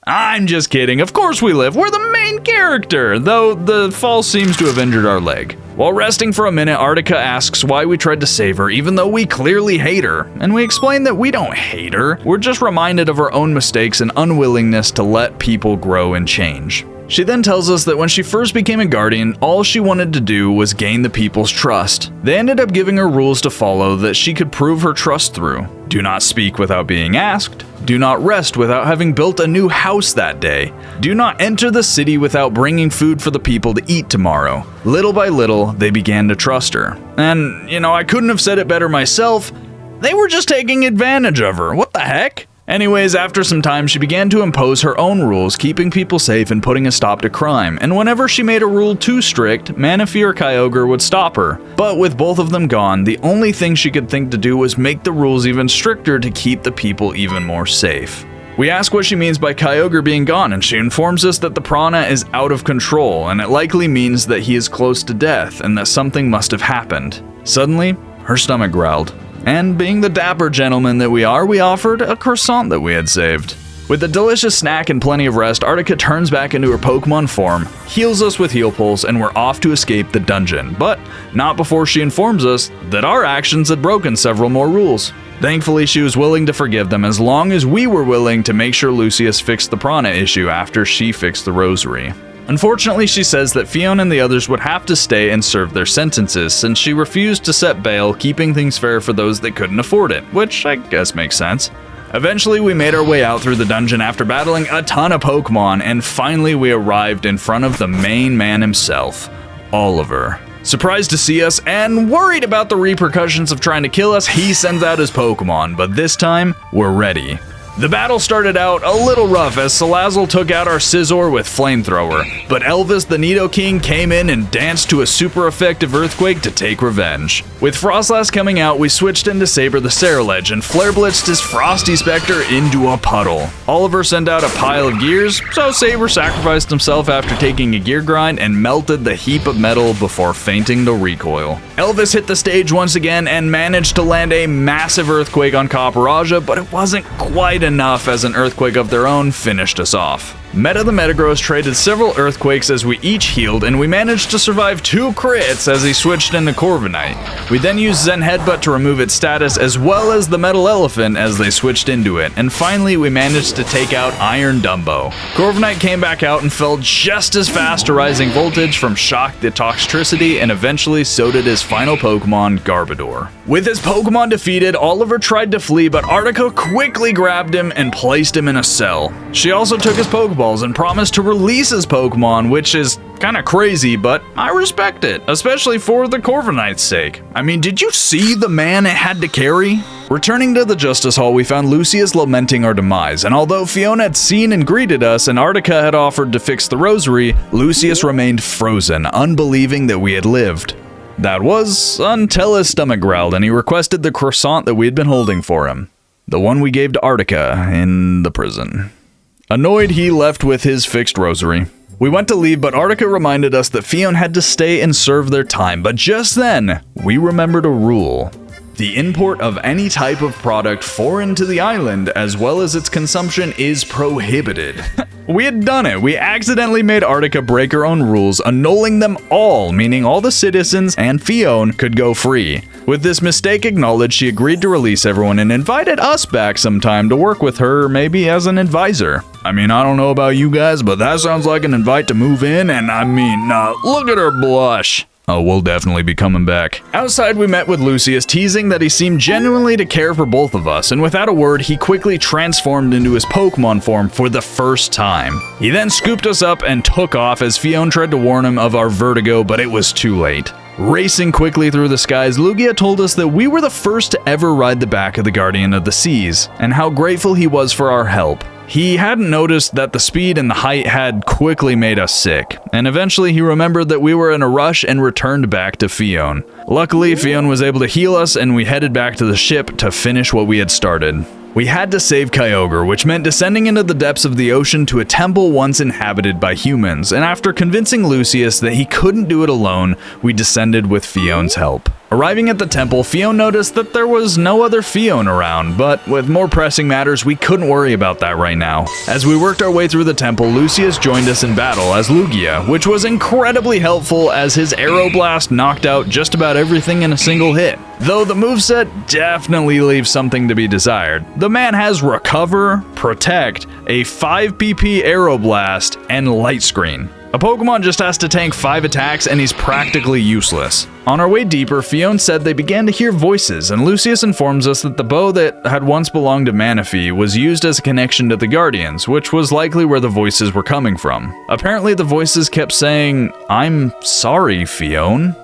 I'm just kidding, of course we live, we're the main character, though the fall seems to have injured our leg. While resting for a minute, Artica asks why we tried to save her even though we clearly hate her, and we explain that we don't hate her, we're just reminded of our own mistakes and unwillingness to let people grow and change. She then tells us that when she first became a guardian, all she wanted to do was gain the people's trust. They ended up giving her rules to follow that she could prove her trust through. Do not speak without being asked. Do not rest without having built a new house that day. Do not enter the city without bringing food for the people to eat tomorrow. Little by little, they began to trust her. And, I couldn't have said it better myself. They were just taking advantage of her. What the heck? Anyways, after some time, she began to impose her own rules, keeping people safe and putting a stop to crime, and whenever she made a rule too strict, Manaphy or Kyogre would stop her. But with both of them gone, the only thing she could think to do was make the rules even stricter to keep the people even more safe. We ask what she means by Kyogre being gone, and she informs us that the prana is out of control, and it likely means that he is close to death and that something must have happened. Suddenly, her stomach growled. And being the dapper gentleman that we are, we offered a croissant that we had saved. With a delicious snack and plenty of rest, Artica turns back into her Pokemon form, heals us with Heal Pulse, and we're off to escape the dungeon, but not before she informs us that our actions had broken several more rules. Thankfully, she was willing to forgive them as long as we were willing to make sure Lucius fixed the prana issue after she fixed the rosary. Unfortunately, she says that Fiona and the others would have to stay and serve their sentences, since she refused to set bail, keeping things fair for those that couldn't afford it, which I guess makes sense. Eventually, we made our way out through the dungeon after battling a ton of Pokemon, and finally we arrived in front of the main man himself, Oliver. Surprised to see us and worried about the repercussions of trying to kill us, he sends out his Pokemon, but this time, we're ready. The battle started out a little rough as Salazzle took out our Scizor with Flamethrower, but Elvis the Nidoking came in and danced to a super effective Earthquake to take revenge. With Froslass coming out, we switched into Saber the Ceruledge and Flare Blitzed his Frosty Spectre into a puddle. Oliver sent out a pile of gears, so Saber sacrificed himself after taking a gear grind and melted the heap of metal before fainting to recoil. Elvis hit the stage once again and managed to land a massive Earthquake on Copperajah, but it wasn't quite enough as an Earthquake of their own finished us off. Meta the Metagross traded several Earthquakes as we each healed, and we managed to survive 2 crits as he switched into Corviknight. We then used Zen Headbutt to remove its status as well as the Metal Elephant as they switched into it, and finally we managed to take out Iron Dumbo. Corviknight came back out and fell just as fast to Rising Voltage from Shock to Toxtricity, and eventually so did his final Pokemon, Garbodor. With his Pokemon defeated, Oliver tried to flee, but Artica quickly grabbed him and placed him in a cell. She also took his Pokeballs and promised to release his Pokemon, which is kinda crazy, but I respect it, especially for the Corviknight's sake. I mean, did you see the man it had to carry? Returning to the Justice Hall, we found Lucius lamenting our demise, and although Fiona had seen and greeted us and Artica had offered to fix the rosary, Lucius remained frozen, unbelieving that we had lived. That was until his stomach growled and he requested the croissant that we had been holding for him. The one we gave to Artica in the prison. Annoyed, he left with his fixed rosary. We went to leave, but Artica reminded us that Fiona had to stay and serve their time, but just then, we remembered a rule. The import of any type of product foreign to the island, as well as its consumption, is prohibited. We had done it. We accidentally made Artica break her own rules, annulling them all, meaning all the citizens and Fiona could go free. With this mistake acknowledged, she agreed to release everyone and invited us back sometime to work with her, maybe as an advisor. I mean, I don't know about you guys, but that sounds like an invite to move in, and I mean, look at her blush. Oh, we'll definitely be coming back. Outside, we met with Lucius, teasing that he seemed genuinely to care for both of us, and without a word, he quickly transformed into his Pokemon form for the first time. He then scooped us up and took off as Fiona tried to warn him of our vertigo, but it was too late. Racing quickly through the skies, Lugia told us that we were the first to ever ride the back of the Guardian of the Seas, and how grateful he was for our help. He hadn't noticed that the speed and the height had quickly made us sick, and eventually he remembered that we were in a rush and returned back to Fiona. Luckily, Fiona was able to heal us and we headed back to the ship to finish what we had started. We had to save Kyogre, which meant descending into the depths of the ocean to a temple once inhabited by humans, and after convincing Lucius that he couldn't do it alone, we descended with Fiona's help. Arriving at the temple, Fiona noticed that there was no other Fiona around, but with more pressing matters, we couldn't worry about that right now. As we worked our way through the temple, Lucius joined us in battle as Lugia, which was incredibly helpful as his Aeroblast knocked out just about everything in a single hit. Though the moveset definitely leaves something to be desired. The man has Recover, Protect, a 5 PP Aeroblast, and Light Screen. A Pokemon just has to tank 5 attacks and he's practically useless. On our way deeper, Fiona said they began to hear voices, and Lucius informs us that the bow that had once belonged to Manaphy was used as a connection to the Guardians, which was likely where the voices were coming from. Apparently the voices kept saying, "I'm sorry, Fiona."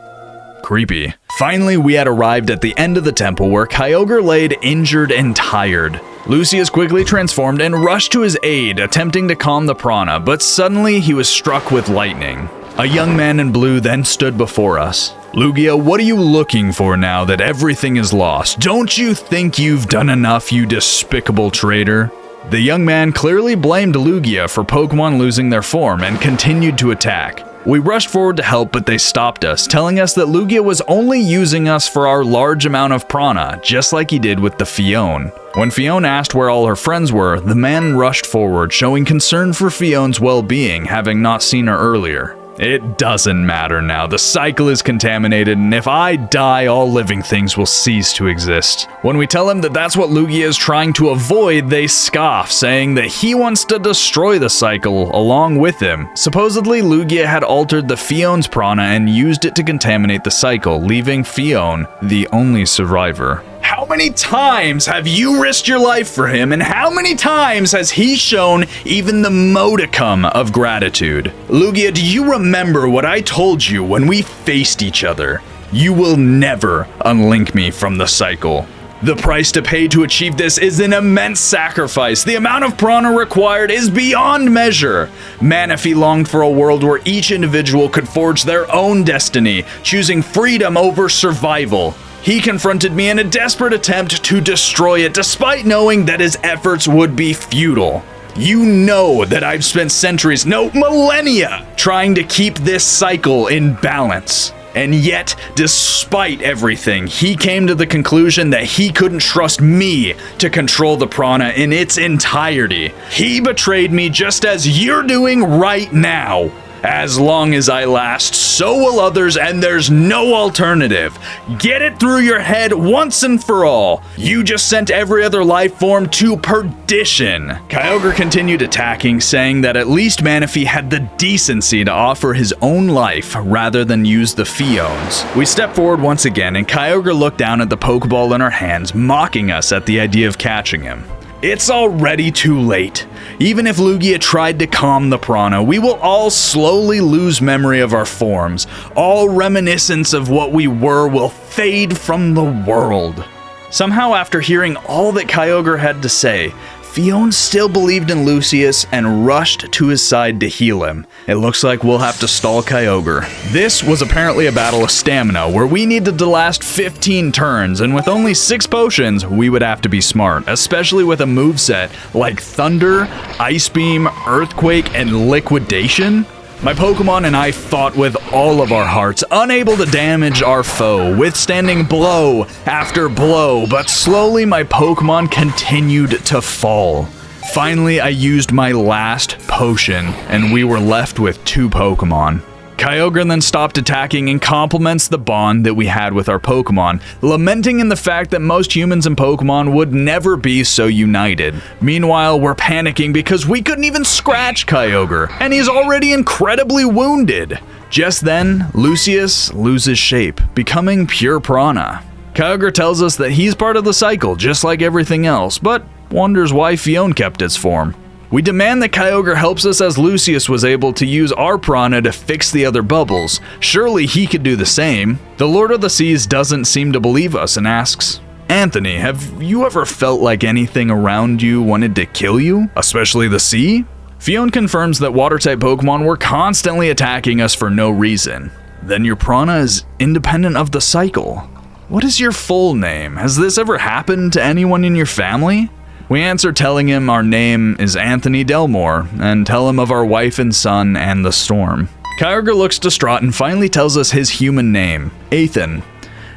Creepy. Finally, we had arrived at the end of the temple where Kyogre laid injured and tired. Lucius quickly transformed and rushed to his aid, attempting to calm the prana, but suddenly he was struck with lightning. A young man in blue then stood before us. Lugia, what are you looking for now that everything is lost? Don't you think you've done enough, you despicable traitor? The young man clearly blamed Lugia for Pokemon losing their form and continued to attack. We rushed forward to help, but they stopped us, telling us that Lugia was only using us for our large amount of prana, just like he did with the Fione. When Fione asked where all her friends were, the man rushed forward, showing concern for Fione's well-being, having not seen her earlier. It doesn't matter now, the cycle is contaminated, and if I die, all living things will cease to exist. When we tell him that that's what Lugia is trying to avoid, they scoff, saying that he wants to destroy the cycle along with him. Supposedly, Lugia had altered the Fione's prana and used it to contaminate the cycle, leaving Fione the only survivor. How many times have you risked your life for him, and how many times has he shown even the modicum of gratitude? Lugia, do you remember what I told you when we faced each other? You will never unlink me from the cycle. The price to pay to achieve this is an immense sacrifice. The amount of prana required is beyond measure. Manaphy longed for a world where each individual could forge their own destiny, choosing freedom over survival. He confronted me in a desperate attempt to destroy it, despite knowing that his efforts would be futile. You know that I've spent centuries, no, millennia, trying to keep this cycle in balance. And yet, despite everything, he came to the conclusion that he couldn't trust me to control the prana in its entirety. He betrayed me just as you're doing right now. As long as I last, so will others, and there's no alternative. Get it through your head once and for all. You just sent every other life form to perdition. Kyogre continued attacking, saying that at least Manaphy had the decency to offer his own life rather than use the Fione's. We stepped forward once again, and Kyogre looked down at the Pokeball in our hands, mocking us at the idea of catching him. It's already too late. Even if Lugia tried to calm the prana, we will all slowly lose memory of our forms. All reminiscence of what we were will fade from the world. Somehow, after hearing all that Kyogre had to say, Fione still believed in Lucius and rushed to his side to heal him. It looks like we'll have to stall Kyogre. This was apparently a battle of stamina, where we needed to last 15 turns, and with only 6 potions, we would have to be smart, especially with a moveset like Thunder, Ice Beam, Earthquake, and Liquidation. My Pokemon and I fought with all of our hearts, unable to damage our foe, withstanding blow after blow, but slowly my Pokemon continued to fall. Finally, I used my last potion, and we were left with 2 Pokemon. Kyogre then stopped attacking and compliments the bond that we had with our Pokemon, lamenting in the fact that most humans and Pokemon would never be so united. Meanwhile, we're panicking because we couldn't even scratch Kyogre, and he's already incredibly wounded. Just then, Lucius loses shape, becoming pure prana. Kyogre tells us that he's part of the cycle, just like everything else, but wonders why Fione kept its form. We demand that Kyogre helps us as Lucius was able to use our prana to fix the other bubbles. Surely he could do the same. The Lord of the Seas doesn't seem to believe us and asks, Anthony, have you ever felt like anything around you wanted to kill you, especially the sea? Fione confirms that water-type Pokemon were constantly attacking us for no reason. Then your prana is independent of the cycle. What is your full name? Has this ever happened to anyone in your family? We answer telling him our name is Anthony Delmore, and tell him of our wife and son and the storm. Kyogre looks distraught and finally tells us his human name, Ethan.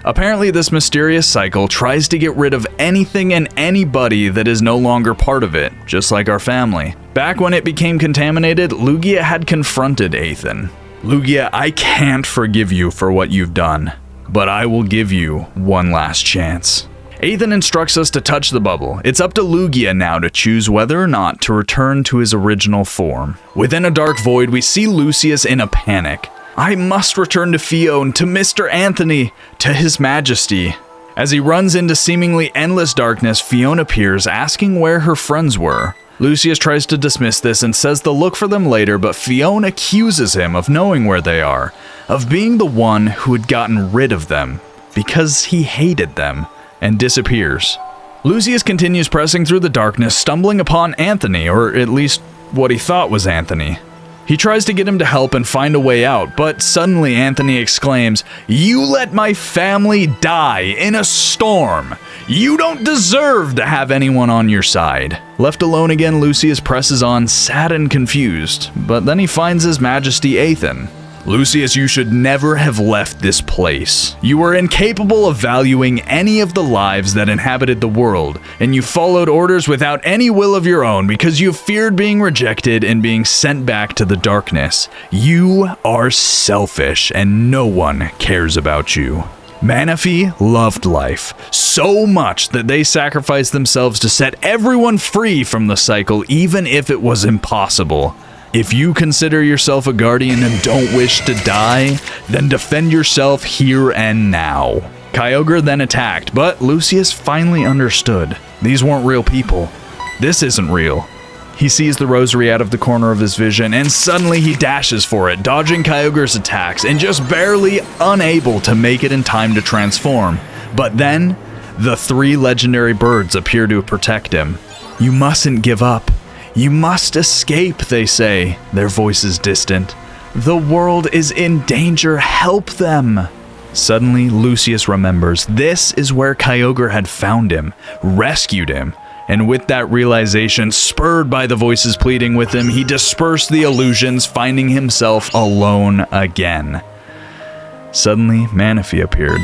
Apparently this mysterious cycle tries to get rid of anything and anybody that is no longer part of it, just like our family. Back when it became contaminated, Lugia had confronted Ethan. Lugia, I can't forgive you for what you've done, but I will give you one last chance. Ethan instructs us to touch the bubble. It's up to Lugia now to choose whether or not to return to his original form. Within a dark void, we see Lucius in a panic. I must return to Fione, to Mr. Anthony, to His Majesty. As he runs into seemingly endless darkness, Fione appears, asking where her friends were. Lucius tries to dismiss this and says they'll look for them later, but Fione accuses him of knowing where they are, of being the one who had gotten rid of them, because he hated them, and disappears. Lucius continues pressing through the darkness, stumbling upon Anthony, or at least what he thought was Anthony. He tries to get him to help and find a way out, but suddenly Anthony exclaims, "You let my family die in a storm! You don't deserve to have anyone on your side." Left alone again, Lucius presses on, sad and confused, but then he finds His Majesty Athan. "Lucius, you should never have left this place. You were incapable of valuing any of the lives that inhabited the world, and you followed orders without any will of your own because you feared being rejected and being sent back to the darkness. You are selfish, and no one cares about you." Manaphy loved life so much that they sacrificed themselves to set everyone free from the cycle, even if it was impossible. If you consider yourself a guardian and don't wish to die, then defend yourself here and now. Kyogre then attacked, but Lucius finally understood. These weren't real people. This isn't real. He sees the rosary out of the corner of his vision, and suddenly he dashes for it, dodging Kyogre's attacks and just barely unable to make it in time to transform. But then, the 3 legendary birds appear to protect him. "You mustn't give up. You must escape," they say, their voices distant. "The world is in danger. Help them." Suddenly, Lucius remembers this is where Kyogre had found him, rescued him, and with that realization, spurred by the voices pleading with him, he dispersed the illusions, finding himself alone again. Suddenly, Manaphy appeared,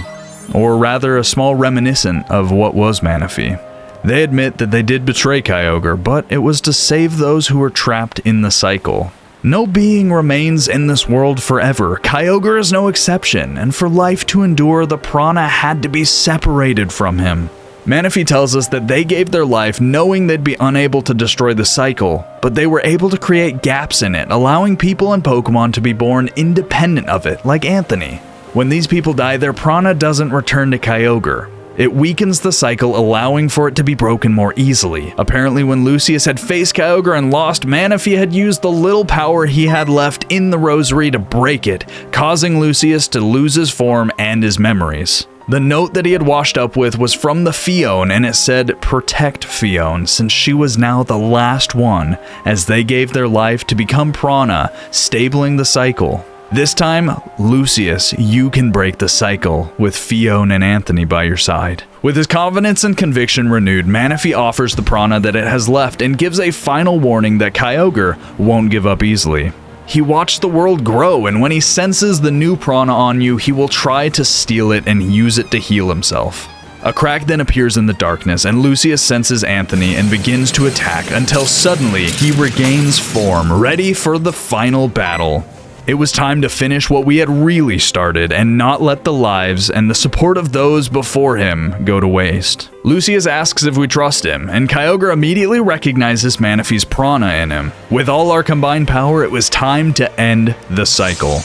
or rather a small reminiscent of what was Manaphy. They admit that they did betray Kyogre, but it was to save those who were trapped in the cycle. No being remains in this world forever. Kyogre is no exception, and for life to endure, the prana had to be separated from him. Manaphy tells us that they gave their life knowing they'd be unable to destroy the cycle, but they were able to create gaps in it, allowing people and Pokemon to be born independent of it, like Anthony. When these people die, their prana doesn't return to Kyogre. It weakens the cycle, allowing for it to be broken more easily. Apparently, when Lucius had faced Kyogre and lost, Manaphy had used the little power he had left in the rosary to break it, causing Lucius to lose his form and his memories. The note that he had washed up with was from the Fione, and it said, "Protect Fione, since she was now the last one," as they gave their life to become prana, stabling the cycle. This time, Lucius, you can break the cycle, with Fione and Anthony by your side. With his confidence and conviction renewed, Manaphy offers the prana that it has left and gives a final warning that Kyogre won't give up easily. He watched the world grow, and when he senses the new prana on you, he will try to steal it and use it to heal himself. A crack then appears in the darkness, and Lucius senses Anthony and begins to attack until suddenly he regains form, ready for the final battle. It was time to finish what we had really started and not let the lives and the support of those before him go to waste. Lucius asks if we trust him, and Kyogre immediately recognizes Manaphy's prana in him. With all our combined power, it was time to end the cycle.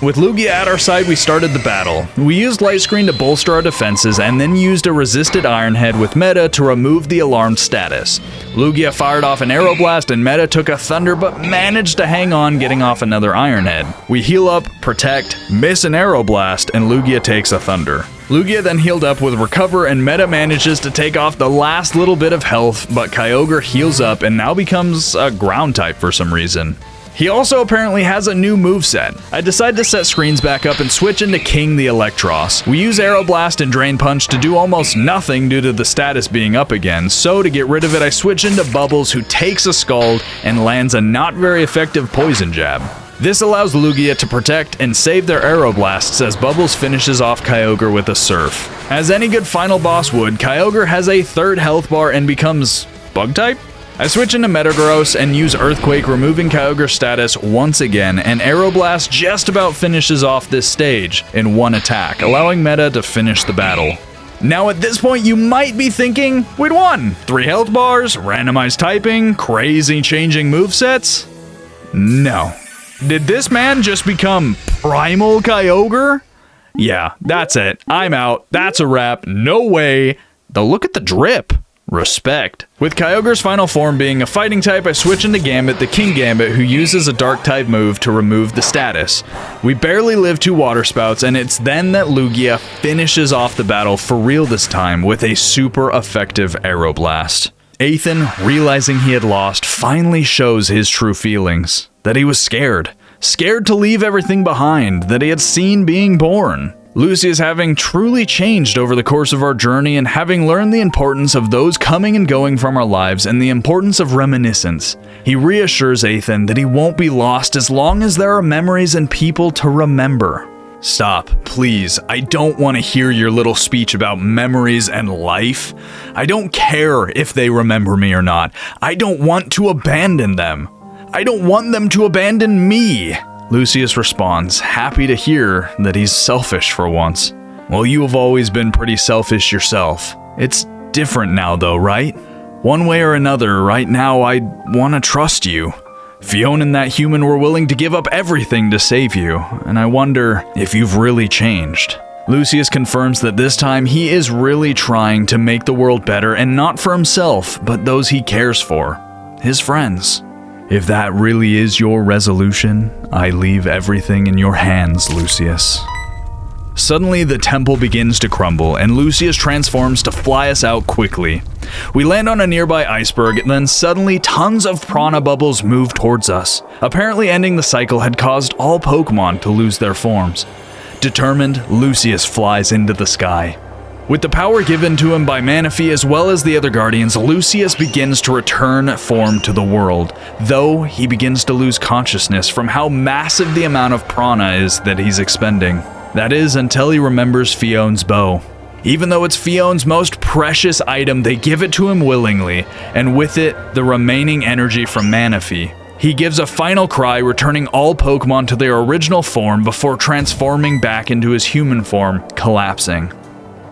With Lugia at our side, we started the battle. We used Light Screen to bolster our defenses and then used a resisted Iron Head with Meta to remove the alarmed status. Lugia fired off an Aeroblast and Meta took a Thunder but managed to hang on, getting off another Iron Head. We heal up, protect, miss an Aeroblast, and Lugia takes a Thunder. Lugia then healed up with Recover, and Meta manages to take off the last little bit of health, but Kyogre heals up and now becomes a Ground type for some reason. He also apparently has a new moveset. I decide to set screens back up and switch into King the Electros. We use Aeroblast and Drain Punch to do almost nothing due to the status being up again, so to get rid of it I switch into Bubbles, who takes a Scald and lands a not very effective Poison Jab. This allows Lugia to protect and save their Aeroblasts as Bubbles finishes off Kyogre with a Surf. As any good final boss would, Kyogre has a third health bar and becomes Bug type? I switch into Metagross and use Earthquake, removing Kyogre's status once again, and Aeroblast just about finishes off this stage in one attack, allowing Meta to finish the battle. Now at this point you might be thinking, we'd won! 3 health bars, randomized typing, crazy changing movesets? No. Did this man just become Primal Kyogre? Yeah, that's it. I'm out. That's a wrap. No way. Though look at the drip. Respect. With Kyogre's final form being a fighting type, I switch into Gambit, the King Gambit, who uses a dark type move to remove the status. We barely live 2 water spouts, and it's then that Lugia finishes off the battle for real this time with a super effective Aeroblast. Ethan, realizing he had lost, finally shows his true feelings. That he was scared. Scared to leave everything behind that he had seen being born. Lucius having truly changed over the course of our journey and having learned the importance of those coming and going from our lives and the importance of reminiscence. He reassures Ethan that he won't be lost as long as there are memories and people to remember. Stop, please. I don't want to hear your little speech about memories and life. I don't care if they remember me or not. I don't want to abandon them. I don't want them to abandon me. Lucius responds, happy to hear that he's selfish for once. Well, you have always been pretty selfish yourself. It's different now though, right? One way or another, right now I want to trust you. Fiona and that human were willing to give up everything to save you, and I wonder if you've really changed. Lucius confirms that this time he is really trying to make the world better, and not for himself, but those he cares for, his friends. If that really is your resolution, I leave everything in your hands, Lucius. Suddenly, the temple begins to crumble, and Lucius transforms to fly us out quickly. We land on a nearby iceberg, and then suddenly tons of prana bubbles move towards us. Apparently ending the cycle had caused all Pokemon to lose their forms. Determined, Lucius flies into the sky. With the power given to him by Manaphy as well as the other Guardians, Lucius begins to return form to the world, though he begins to lose consciousness from how massive the amount of prana is that he's expending. That is, until he remembers Fiona's bow. Even though it's Fiona's most precious item, they give it to him willingly, and with it, the remaining energy from Manaphy. He gives a final cry, returning all Pokemon to their original form before transforming back into his human form, collapsing.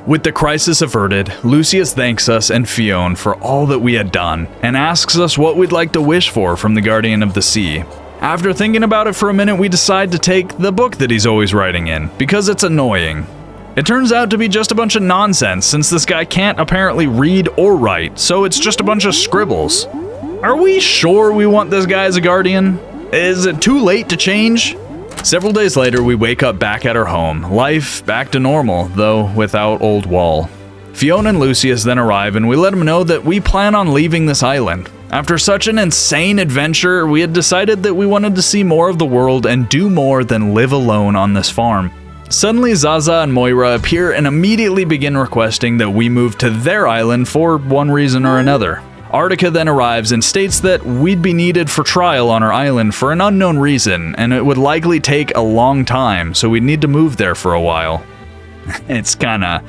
With the crisis averted, Lucius thanks us and Fiona for all that we had done, and asks us what we'd like to wish for from the Guardian of the Sea. After thinking about it for a minute, we decide to take the book that he's always writing in, because it's annoying. It turns out to be just a bunch of nonsense, since this guy can't apparently read or write, so it's just a bunch of scribbles. Are we sure we want this guy as a Guardian? Is it too late to change? Several days later, we wake up back at our home. Life back to normal, though without Old Wall. Fiona and Lucius then arrive, and we let him know that we plan on leaving this island. After such an insane adventure, we had decided that we wanted to see more of the world and do more than live alone on this farm. Suddenly, Zaza and Moira appear and immediately begin requesting that we move to their island for one reason or another. Artica then arrives and states that we'd be needed for trial on our island for an unknown reason, and it would likely take a long time, so we'd need to move there for a while. It's kinda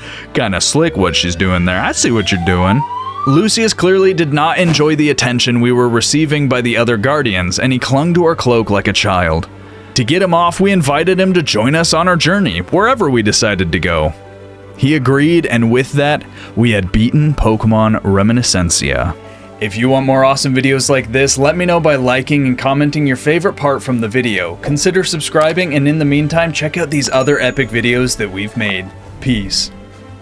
slick what she's doing there. I see what you're doing. Lucius clearly did not enjoy the attention we were receiving by the other Guardians, and he clung to our cloak like a child. To get him off, we invited him to join us on our journey, wherever we decided to go. He agreed, and with that, we had beaten Pokemon Reminiscencia. If you want more awesome videos like this, let me know by liking and commenting your favorite part from the video. Consider subscribing, and in the meantime, check out these other epic videos that we've made. Peace.